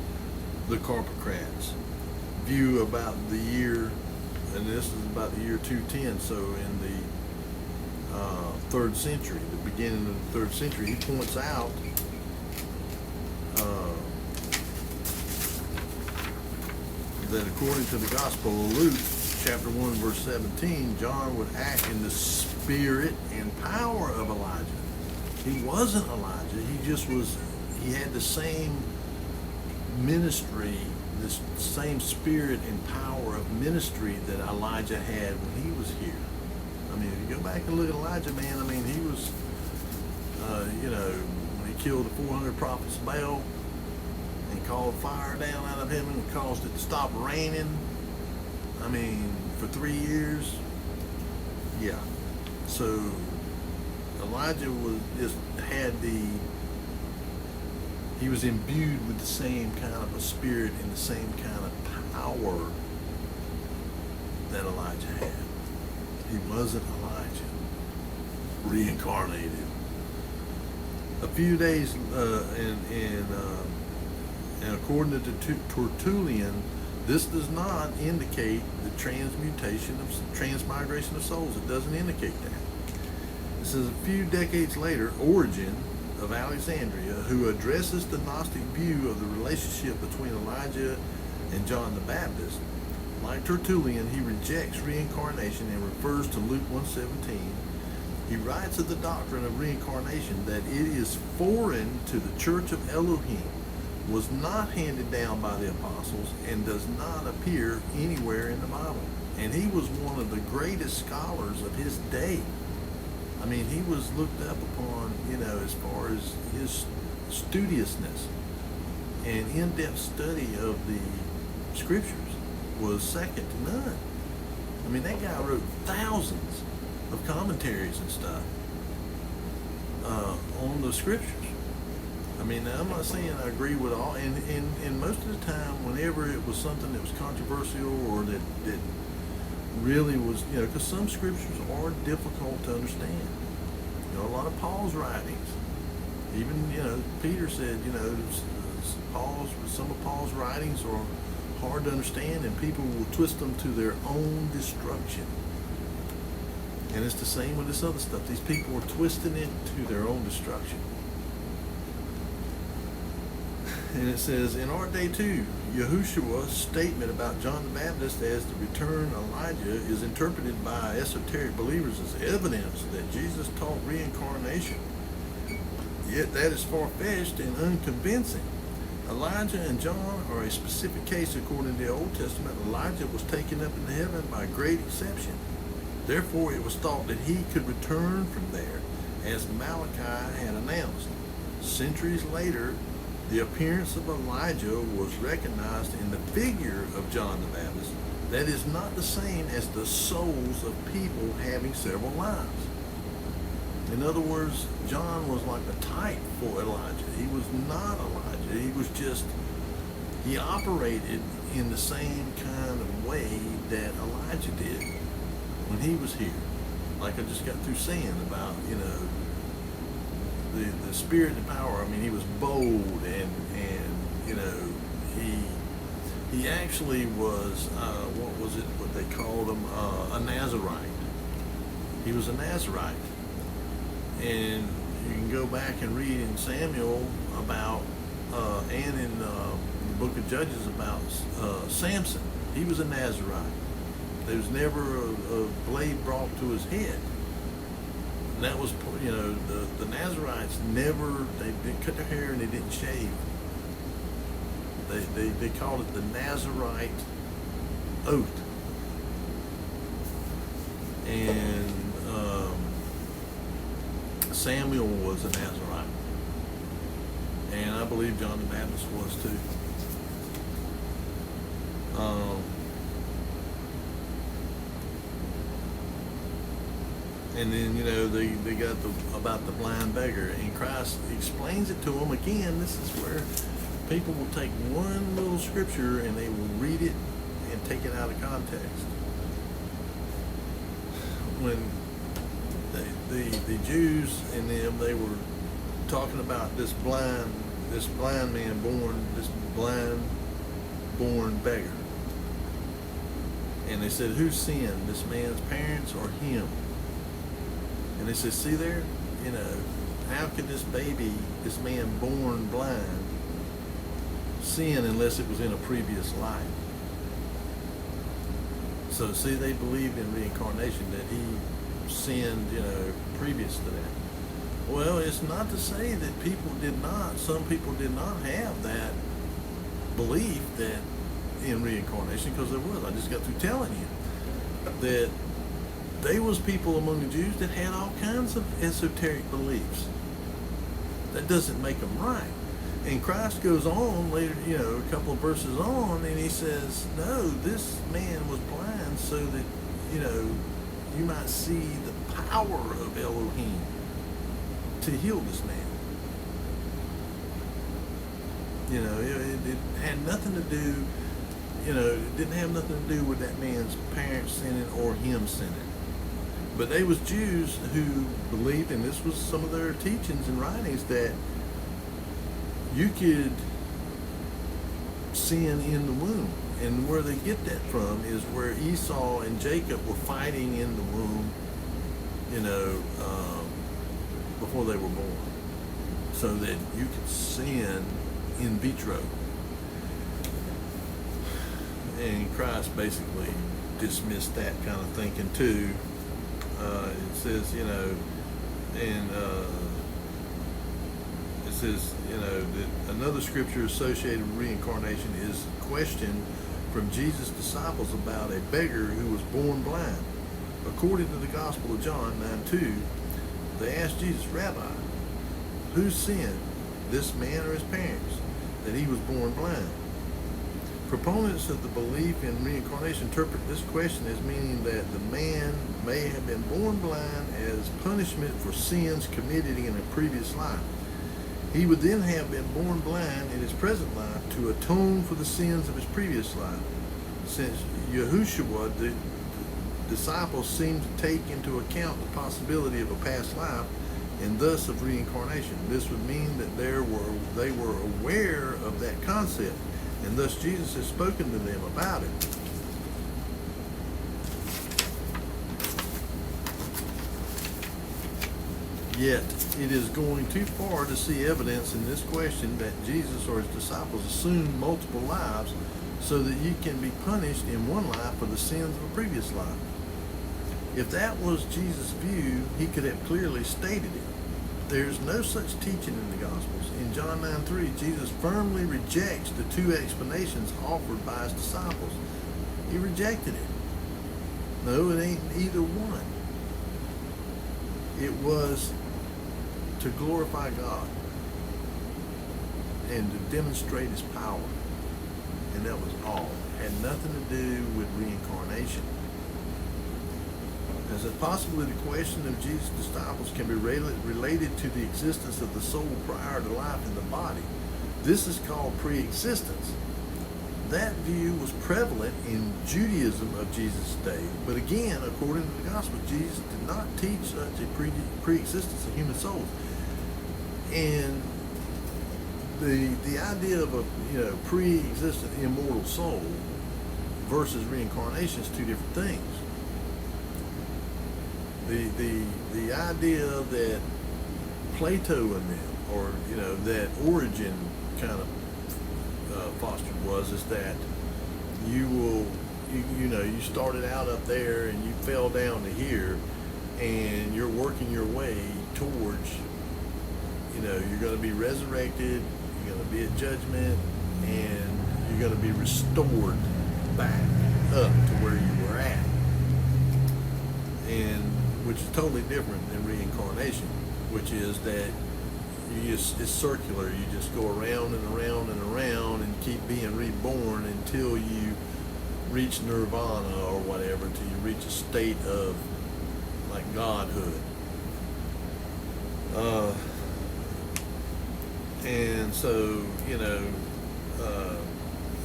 the Carpocrats' view about the year, and this is about the year 210, so in the 3rd century, the beginning of the 3rd century. He points out that according to the Gospel of Luke, chapter 1, verse 17, John would act in the spirit and power of Elijah. He wasn't Elijah, he just was, he had the same ministry, this same spirit and power of ministry that Elijah had when he was here. I mean, if you go back and look at Elijah, man, I mean, he was, you know, when he killed the 400 prophets of Baal and called fire down out of heaven and caused it to stop raining, I mean, for 3 years, yeah. So Elijah was just he was imbued with the same kind of a spirit and the same kind of power that Elijah had. He wasn't Elijah reincarnated. A few days, and according to Tertullian, this does not indicate the transmigration of souls. It doesn't indicate that. It says a few decades later, Origen of Alexandria, who addresses the Gnostic view of the relationship between Elijah and John the Baptist, like Tertullian, he rejects reincarnation and refers to Luke 1:17. He writes of the doctrine of reincarnation that it is foreign to the Church of Elohim, was not handed down by the apostles, and does not appear anywhere in the Bible. And he was one of the greatest scholars of his day. I mean, he was looked up upon, you know, as far as his studiousness and in-depth study of the scriptures was second to none. I mean, that guy wrote thousands of commentaries and stuff on the scriptures. I mean, I'm not saying I agree with all, and most of the time, whenever it was something that was controversial or that really was, you know, because some scriptures are difficult to understand. You know, a lot of Paul's writings, even, you know, Peter said, you know, Some of Paul's writings are hard to understand, and people will twist them to their own destruction. And it's the same with this other stuff. These people are twisting it to their own destruction. And it says, in our day too, Yahushua's statement about John the Baptist as the return Elijah is interpreted by esoteric believers as evidence that Jesus taught reincarnation. Yet that is far-fetched and unconvincing. Elijah and John are a specific case according to the Old Testament. Elijah was taken up into heaven by great exception. Therefore, it was thought that he could return from there, as Malachi had announced. Centuries later, the appearance of Elijah was recognized in the figure of John the Baptist. That is not the same as the souls of people having several lives. In other words, John was like a type for Elijah. He was not Elijah. He was just, he operated in the same kind of way that Elijah did when he was here. Like I just got through saying about, the spirit and power. I mean, he was bold and he actually was, what they called him, a Nazarite. He was a Nazarite. And you can go back and read in Samuel about, and in the book of Judges about Samson. He was a Nazarite. There was never a blade brought to his head. And that was, the Nazarites never, they didn't cut their hair and they didn't shave. They called it the Nazarite oath. And Samuel was a Nazarite. And I believe John the Baptist was too. And then, they got about the blind beggar, and Christ explains it to them again. This is where people will take one little scripture and they will read it and take it out of context. When the Jews and them, they were talking about this blind man born beggar. And they said, who sinned, this man's parents or him? And they said, see there, how could this man born blind, sin unless it was in a previous life? So see, they believed in reincarnation, that he sinned, previous to that. Well, it's not to say that some people did not have that belief that in reincarnation, because there was. I just got through telling you that there was people among the Jews that had all kinds of esoteric beliefs. That doesn't make them right. And Christ goes on later, a couple of verses on, and he says, no, this man was blind so that, you might see the power of Elohim to heal this man. It had nothing to do, it didn't have nothing to do with that man's parents sinning or him sinning. But they was Jews who believed, and this was some of their teachings and writings, that you could sin in the womb. And where they get that from is where Esau and Jacob were fighting in the womb, before they were born, so that you could sin in vitro. And Christ basically dismissed that kind of thinking too. It says, that another scripture associated with reincarnation is questioned from Jesus' disciples about a beggar who was born blind. According to the Gospel of John 9:2, they asked Jesus, Rabbi, who sinned, this man or his parents, that he was born blind? Proponents of the belief in reincarnation interpret this question as meaning that the man may have been born blind as punishment for sins committed in a previous life. He would then have been born blind in his present life to atone for the sins of his previous life. Since Yahushua, the disciples seem to take into account the possibility of a past life, and thus of reincarnation. This would mean that they were aware of that concept, and thus Jesus has spoken to them about it. Yet it is going too far to see evidence in this question that Jesus or his disciples assumed multiple lives so that you can be punished in one life for the sins of a previous life. If that was Jesus' view, he could have clearly stated it. There's no such teaching in the Gospels. In John 9:3, Jesus firmly rejects the two explanations offered by his disciples. He rejected it. No, it ain't either one. It was to glorify God and to demonstrate his power. And that was all. It had nothing to do with reincarnation. Is it possible that the question of Jesus' disciples can be related to the existence of the soul prior to life in the body? This is called pre-existence. That view was prevalent in Judaism of Jesus' day, but again, according to the gospel, Jesus did not teach such a pre-existence of human souls. And the idea of a pre-existent immortal soul versus reincarnation is two different things. The idea that Plato and them, or that Origin kind of fostered is that you started out up there and you fell down to here, and you're working your way towards, you're going to be resurrected, you're going to be at judgment, and you're going to be restored back up to where you were at, and which is totally different than reincarnation, which is that it's circular. You just go around and around and around and keep being reborn until you reach nirvana or whatever, until you reach a state of like godhood. And so,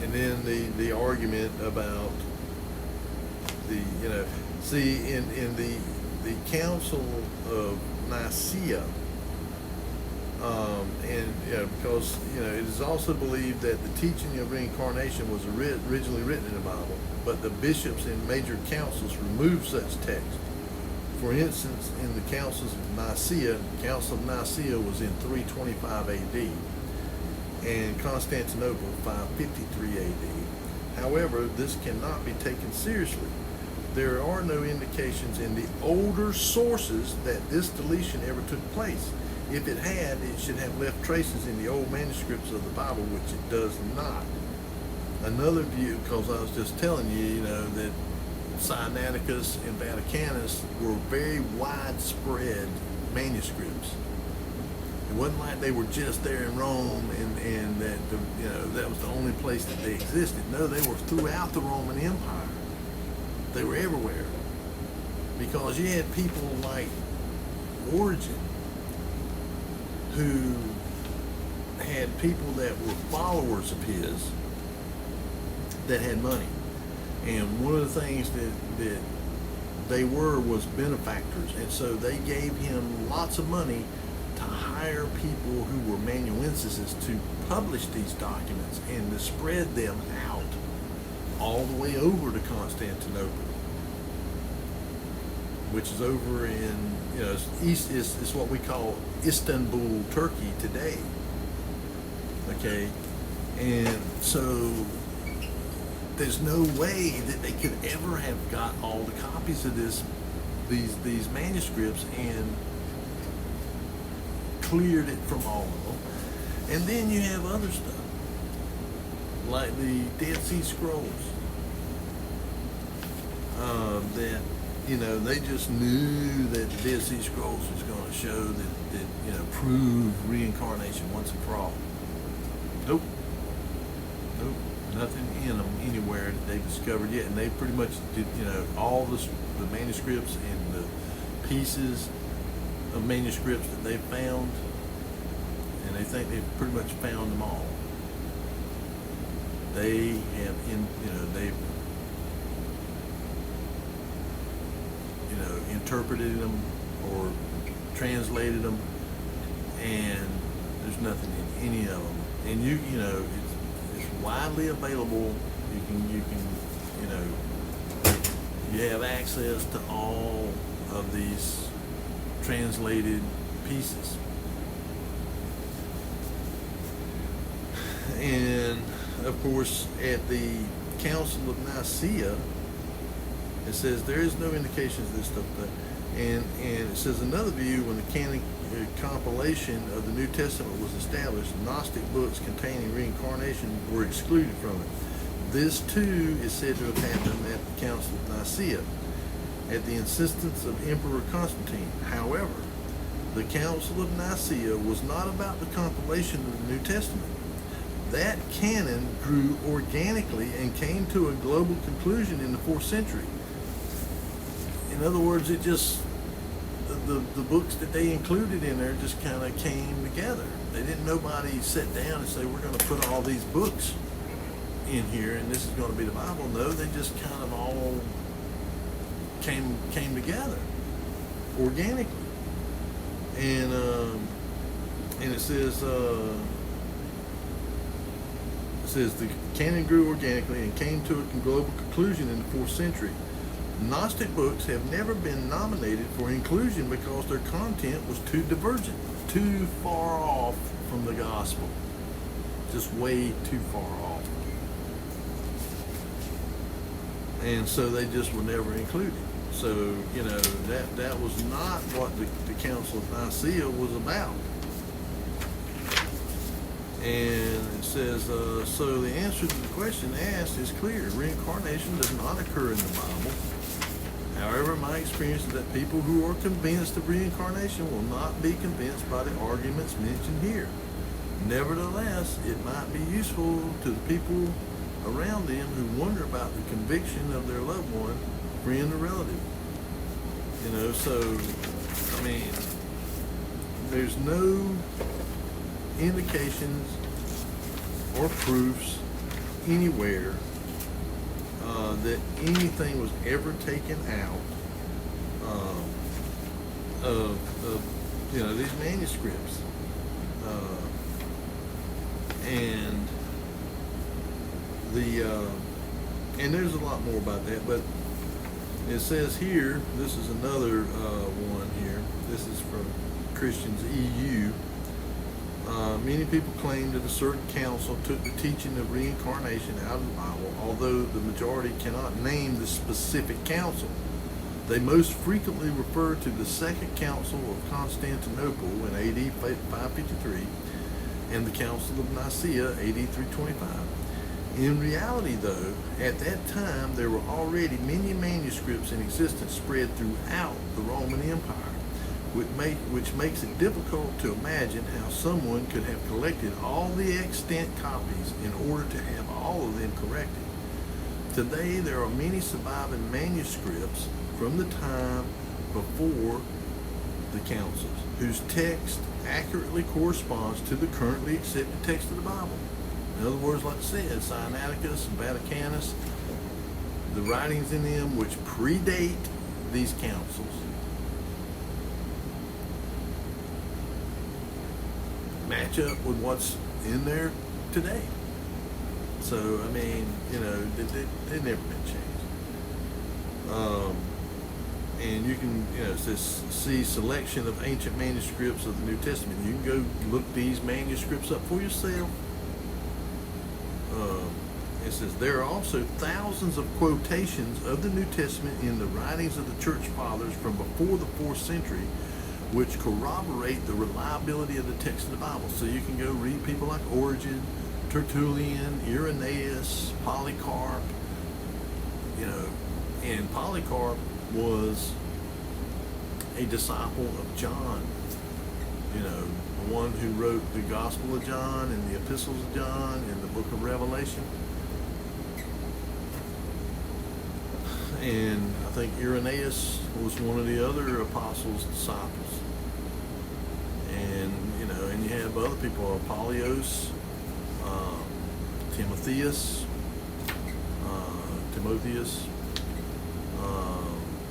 and then the argument about in the Council of Nicaea, because it is also believed that the teaching of reincarnation was originally written in the Bible, but the bishops in major councils removed such texts. For instance, in the Councils of Nicaea, the Council of Nicaea was in 325 AD, and Constantinople 553 AD. However, this cannot be taken seriously. There are no indications in the older sources that this deletion ever took place. If it had, it should have left traces in the old manuscripts of the Bible, which it does not. Another view, because I was just telling you, that Sinaiticus and Vaticanus were very widespread manuscripts. It wasn't like they were just there in Rome and that that was the only place that they existed. No, they were throughout the Roman Empire. They were everywhere, because you had people like Origin who had people that were followers of his that had money, and one of the things that they was benefactors, and so they gave him lots of money to hire people who were amanuenses to publish these documents and to spread them out all the way over to Constantinople, which is over in east is what we call Istanbul, Turkey today. Okay, and so there's no way that they could ever have got all the copies of these manuscripts and cleared it from all of them. And then you have other stuff like the Dead Sea Scrolls that they just knew that the Dead Sea Scrolls was going to show that prove reincarnation once and for all. Nope, nothing in them anywhere that they've discovered yet, and they pretty much did all the manuscripts and the pieces of manuscripts that they found, and they think they've pretty much found them all. They have they've interpreted them or translated them, and there's nothing in any of them. And you know, it's widely available. You can, you know, you have access to all of these translated pieces. And of course, at the Council of Nicaea, it says there is no indication of this stuff. And it says another view, when the canon compilation of the New Testament was established, Gnostic books containing reincarnation were excluded from it. This too is said to have happened at the Council of Nicaea, at the insistence of Emperor Constantine. However, the Council of Nicaea was not about the compilation of the New Testament. That canon grew organically and came to a global conclusion in the 4th century. In other words, it just, the books that they included in there just kind of came together. Nobody sat down and say, we're going to put all these books in here and this is going to be the Bible. No, they just kind of all came together organically. And it says the canon grew organically and came to a global conclusion in the 4th century. Gnostic books have never been nominated for inclusion because their content was too divergent, too far off from the gospel, just way too far off. And so they just were never included. So, you know, that was not what the Council of Nicaea was about. And it says, so the answer to the question asked is clear. Reincarnation does not occur in the Bible. However, my experience is that people who are convinced of reincarnation will not be convinced by the arguments mentioned here. Nevertheless, it might be useful to the people around them who wonder about the conviction of their loved one, friend, or relative. You know, so, I mean, there's no indications or proofs anywhere that anything was ever taken out of you know, these manuscripts, and and there's a lot more about that, but it says here, this is another one here. This is from Christians EU. Many people claim that a certain council took the teaching of reincarnation out of the Bible, although the majority cannot name the specific council. They most frequently refer to the Second Council of Constantinople in AD 553 and the Council of Nicaea, AD 325. In reality, though, at that time there were already many manuscripts in existence spread throughout the Roman Empire, which makes it difficult to imagine how someone could have collected all the extant copies in order to have all of them corrected. Today, there are many surviving manuscripts from the time before the councils, whose text accurately corresponds to the currently accepted text of the Bible. In other words, like I said, Sinaiticus and Vaticanus, the writings in them which predate these councils, match up with what's in there today. So, I mean, you know, they've never been changed. And you can, you know, it says, see selection of ancient manuscripts of the New Testament. You can go look these manuscripts up for yourself. It says, there are also thousands of quotations of the New Testament in the writings of the Church Fathers from before the 4th century, which corroborate the reliability of the text of the Bible. So you can go read people like Origen, Tertullian, Irenaeus, Polycarp, you know, and Polycarp was a disciple of John, you know, the one who wrote the Gospel of John and the Epistles of John and the book of Revelation. And I think Irenaeus was one of the other apostles' disciples. And, you know, and you have other people, Apollos, Timotheus,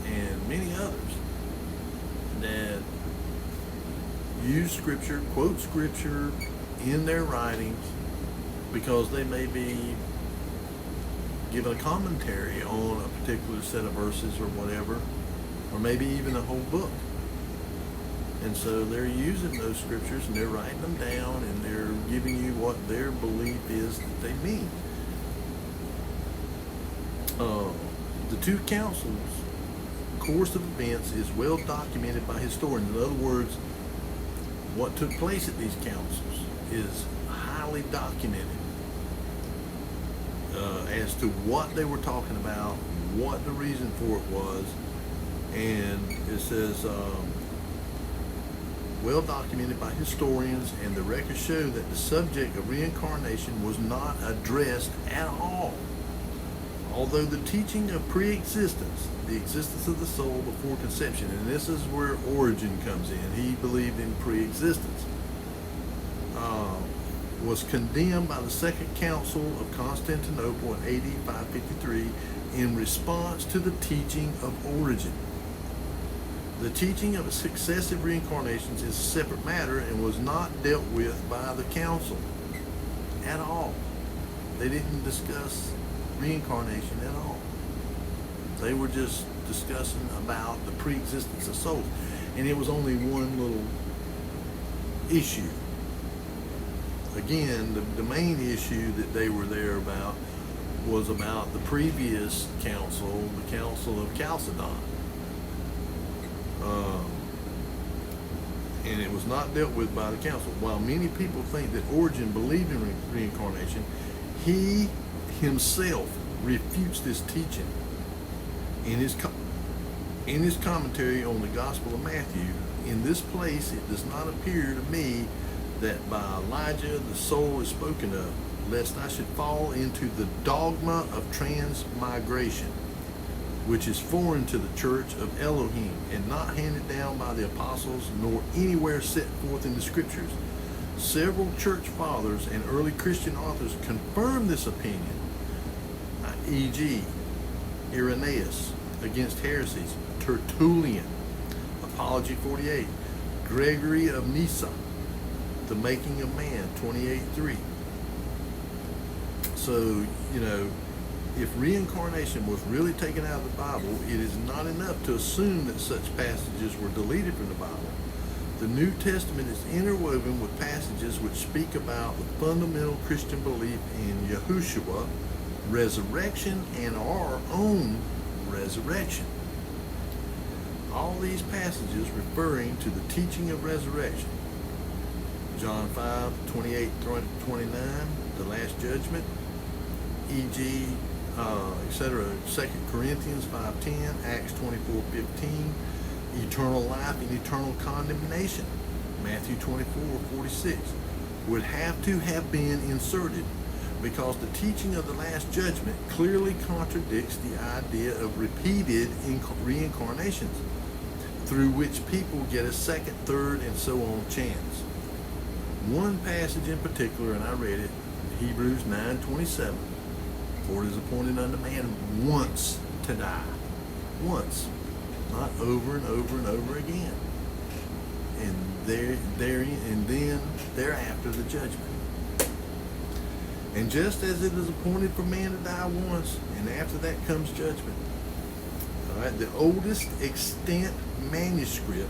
and many others that use Scripture, quote Scripture in their writings because they may be giving a commentary on a particular set of verses or whatever, or maybe even a whole book. And so they're using those scriptures and they're writing them down and they're giving you what their belief is that they mean. The two councils' course of events is well documented by historians. In other words, what took place at these councils is highly documented as to what they were talking about, what the reason for it was, and it says well documented by historians, and the records show that the subject of reincarnation was not addressed at all. Although the teaching of pre-existence, the existence of the soul before conception, and this is where Origen comes in, he believed in pre-existence, was condemned by the Second Council of Constantinople in AD 553 in response to the teaching of Origen. The teaching of successive reincarnations is a separate matter and was not dealt with by the council at all. They didn't discuss reincarnation at all. They were just discussing about the pre-existence of souls. And it was only one little issue. Again, the main issue that they were there about was about the previous council, the Council of Chalcedon. And it was not dealt with by the council. While many people think that Origen believed in reincarnation, he himself refutes this teaching in his commentary on the Gospel of Matthew. In this place, it does not appear to me that by Elijah the soul is spoken of, lest I should fall into the dogma of transmigration, which is foreign to the church of Elohim and not handed down by the apostles nor anywhere set forth in the scriptures. Several church fathers and early Christian authors confirm this opinion, e.g. Irenaeus against heresies, Tertullian, Apology 48, Gregory of Nyssa, The Making of Man, 28:3. So, if reincarnation was really taken out of the Bible, it is not enough to assume that such passages were deleted from the Bible. The New Testament is interwoven with passages which speak about the fundamental Christian belief in Yahushua, resurrection, and our own resurrection. All these passages referring to the teaching of resurrection. John 5:28-29, the Last Judgment, e.g., etc. 2 Corinthians 5:10, Acts 24:15, eternal life and eternal condemnation, Matthew 24:46, would have to have been inserted because the teaching of the Last Judgment clearly contradicts the idea of repeated reincarnations, through which people get a second, third, and so on chance. One passage in particular, and I read it, Hebrews 9:27, for it is appointed unto man once to die. Once. Not over and over and over again. And and then thereafter the judgment. And just as it is appointed for man to die once, and after that comes judgment. All right, the oldest extant manuscript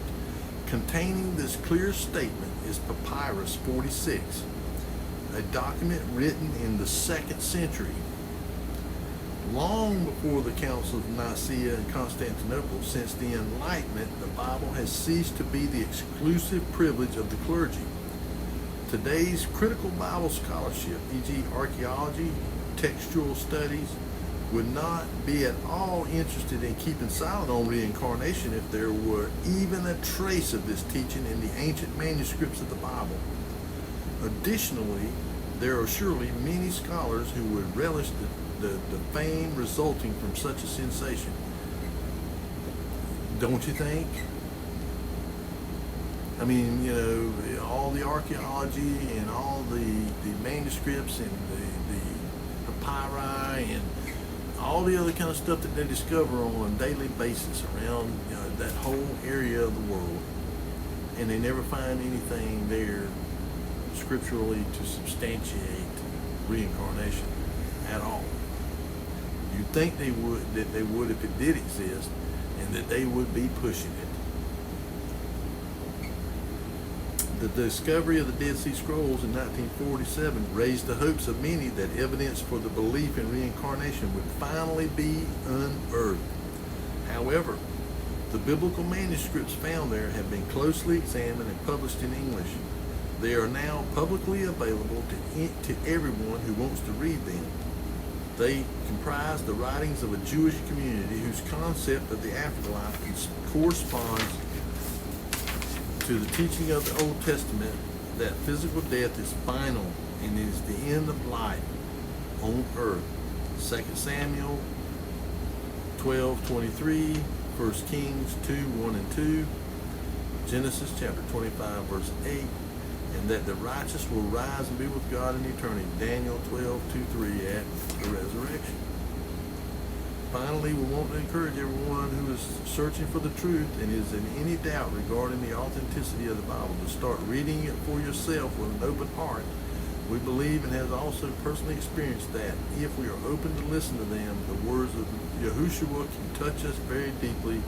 containing this clear statement is Papyrus 46, a document written in the 2nd century. Long before the Councils of Nicaea and Constantinople, since the Enlightenment, the Bible has ceased to be the exclusive privilege of the clergy. Today's critical Bible scholarship, e.g. archaeology, textual studies, would not be at all interested in keeping silent on reincarnation if there were even a trace of this teaching in the ancient manuscripts of the Bible. Additionally, there are surely many scholars who would relish the fame resulting from such a sensation. Don't you think? I mean, all the archaeology and all the manuscripts and the papyri and all the other kind of stuff that they discover on a daily basis around that whole area of the world. and they never find anything there scripturally to substantiate reincarnation at all. You'd think they would if it did exist, and that they would be pushing it. The discovery of the Dead Sea Scrolls in 1947 raised the hopes of many that evidence for the belief in reincarnation would finally be unearthed. However, the biblical manuscripts found there have been closely examined and published in English. They are now publicly available to everyone who wants to read them. They comprise the writings of a Jewish community whose concept of the afterlife corresponds to the teaching of the Old Testament that physical death is final and is the end of life on earth. 2 Samuel 12:23, 1 Kings 2:1 and 2, Genesis chapter 25 verse 8, and that the righteous will rise and be with God in eternity. Daniel 12:2-3 at the resurrection. Finally, we want to encourage everyone who is searching for the truth and is in any doubt regarding the authenticity of the Bible to start reading it for yourself with an open heart. We believe and have also personally experienced that if we are open to listen to them, the words of Yahushua can touch us very deeply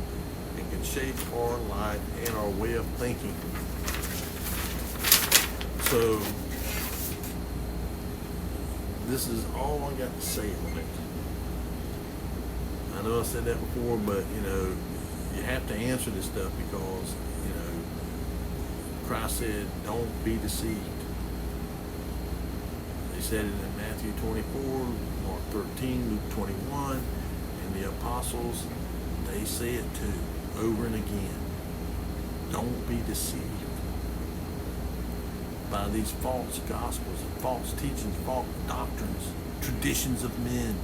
and can shape our life and our way of thinking. So, this is all I got to say on it. I know I said that before, but, you have to answer this stuff because, Christ said, don't be deceived. They said it in Matthew 24, Mark 13, Luke 21, and the apostles, they say it too, over and again. Don't be deceived by these false gospels, false teachings, false doctrines, traditions of men.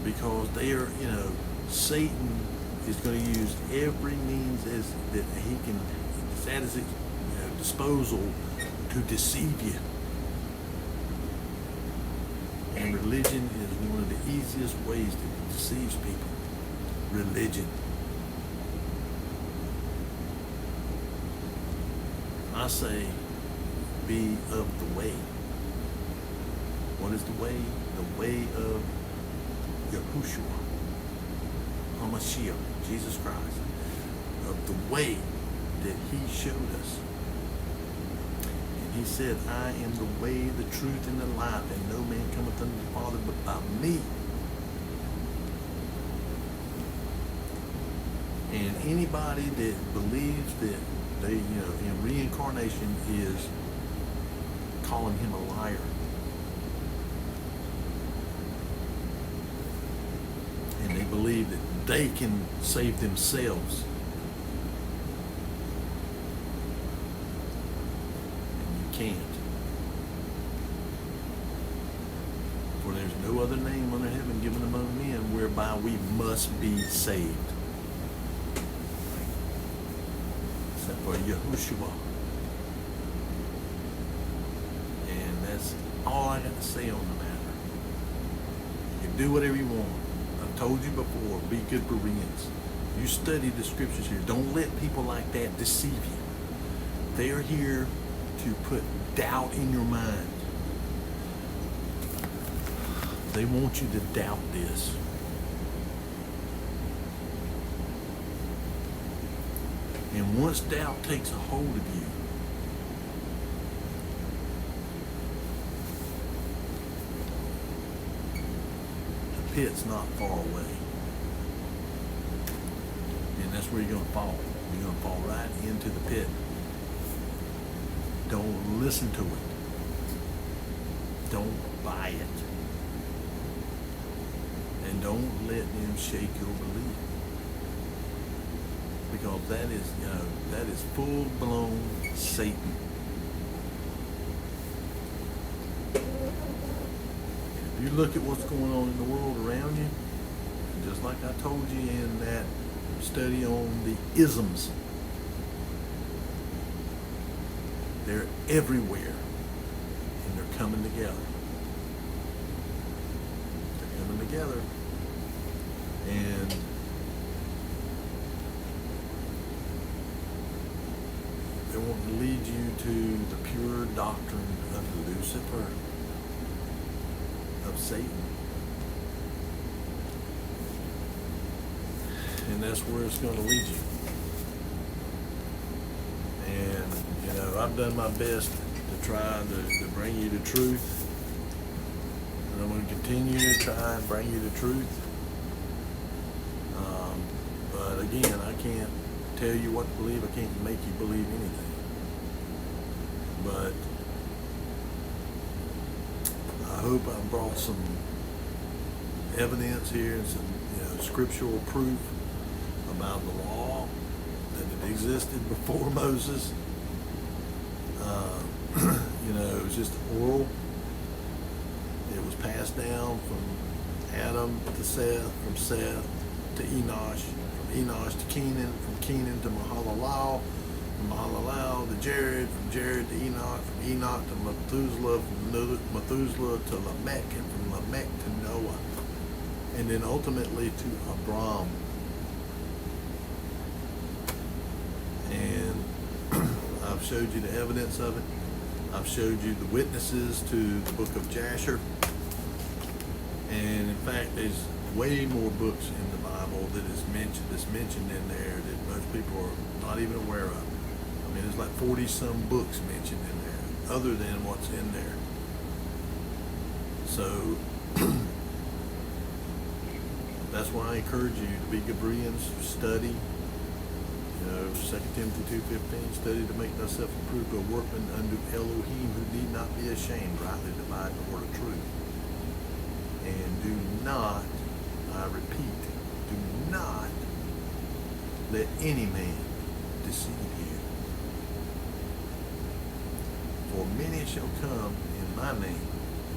Because they are, Satan is going to use every means that he can, at his disposal to deceive you. And religion is one of the easiest ways that deceives people. Religion. I say, be of the way. What is the way? The way of Yahushua, HaMashiach, Jesus Christ, of the way that he showed us. And he said, I am the way, the truth, and the life, and no man cometh unto the Father but by me. And anybody that believes that they, in reincarnation is calling him a liar. And they believe that they can save themselves. And you can't. For there's no other name under heaven given among men whereby we must be saved. Except for Yahushua. And that's all I got to say on the matter. You can do whatever you want. I've told you before, be good Bereans. You study the scriptures here. Don't let people like that deceive you. They're here to put doubt in your mind. They want you to doubt this. And once doubt takes a hold of you, pit's not far away. And that's where you're going to fall. You're going to fall right into the pit. Don't listen to it. Don't buy it. And don't let them shake your belief. Because that is full-blown Satan. You look at what's going on in the world around you, just like I told you in that study on the isms. They're everywhere, and they're coming together. They're coming together, and to the pure doctrine of Lucifer, of Satan. And that's where it's going to lead you. And, I've done my best to try to bring you the truth. And I'm going to continue to try and bring you the truth. But again, I can't tell you what to believe. I can't make you believe anything. But I hope I brought some evidence here and some scriptural proof about the law, that it existed before Moses. It was just oral. It was passed down from Adam to Seth, from Seth to Enosh, from Enosh to Kenan, from Kenan to Mahalalel, from Mahalalel to Jared, from Jared to Enoch, from Enoch to Methuselah, from Methuselah to Lamech, and from Lamech to Noah, and then ultimately to Abram. And I've showed you the evidence of it. I've showed you the witnesses to the book of Jasher. And in fact, there's way more books in the Bible that's mentioned in there that most people are not even aware of. I mean, there's like 40-some books mentioned in there, other than what's in there. So that's why I encourage you to be Gabrians, study. 2 Timothy 2:15, study to make thyself approved a workman unto Elohim, who need not be ashamed, rightly divide the word of truth. And do not, I repeat, do not let any man deceive you. For many shall come in my name,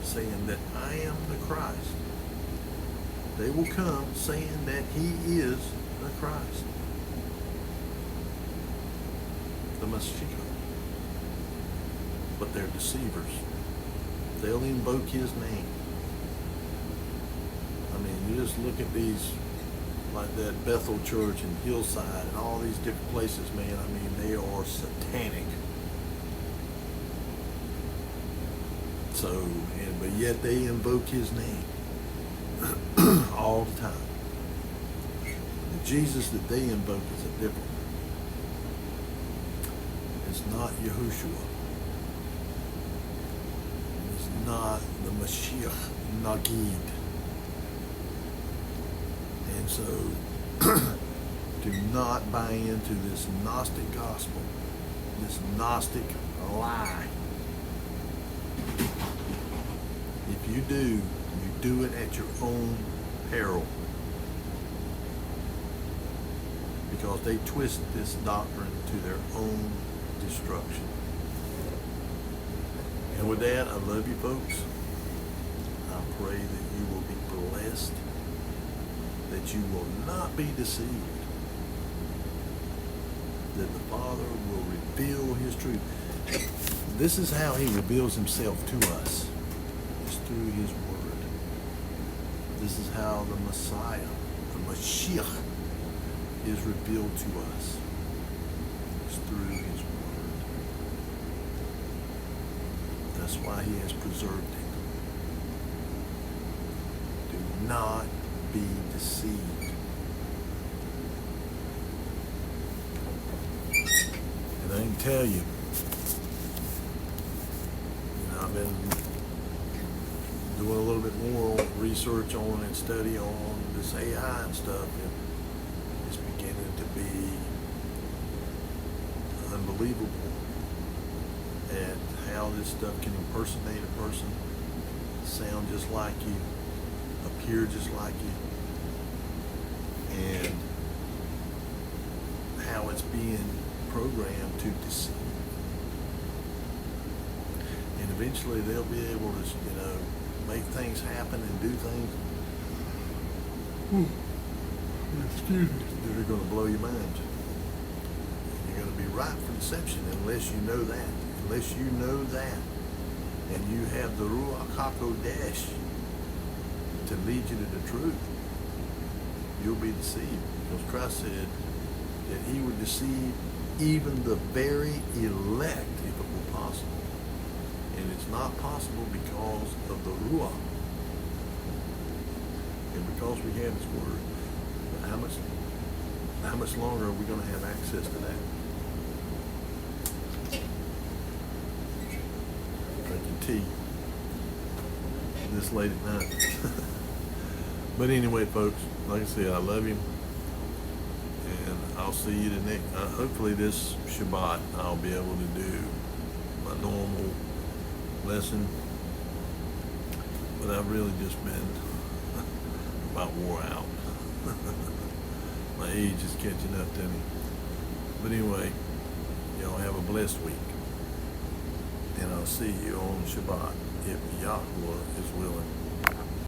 saying that I am the Christ. They will come saying that he is the Christ, the Messiah. But they're deceivers. They'll invoke his name. I mean, you just look at these, like that Bethel Church and Hillside and all these different places, man. I mean, they are satanic. So, but yet they invoke his name all the time. The Jesus that they invoke is a different one. It's not Yahushua. It's not the Mashiach Nagid. And so, do not buy into this Gnostic gospel, this Gnostic lie. If you do it at your own peril. Because they twist this doctrine to their own destruction. And with that, I love you folks. I pray that you will be blessed, that you will not be deceived, that the Father will reveal his truth. This is how he reveals himself to us, is through his word. This is how the Messiah, the Mashiach, is revealed to us. It's through his word. That's why he has preserved it. Do not be deceived. And I can tell you, I've been doing a little bit more research on and study on this AI and stuff, and it's beginning to be unbelievable at how this stuff can impersonate a person, sound just like you, appear just like you, and how it's being programmed to deceive. And eventually they'll be able to, make things happen and do things that are going to blow your mind. You're going to be ripe for deception unless you know that. Unless you know that, and you have the Ruach HaKodesh to lead you to the truth, you'll be deceived. Because Christ said that he would deceive even the very elect if it will possible. And it's not possible because of the Ruach. And because we have His Word. But how much longer are we going to have access to that? Drinking tea this late at night. But anyway, folks, like I said, I love you. And I'll see you the next, hopefully this Shabbat I'll be able to do my normal lesson. But I've really just been about wore out. My age is catching up to me. But anyway, y'all have a blessed week. And I'll see you on Shabbat if Yahweh is willing.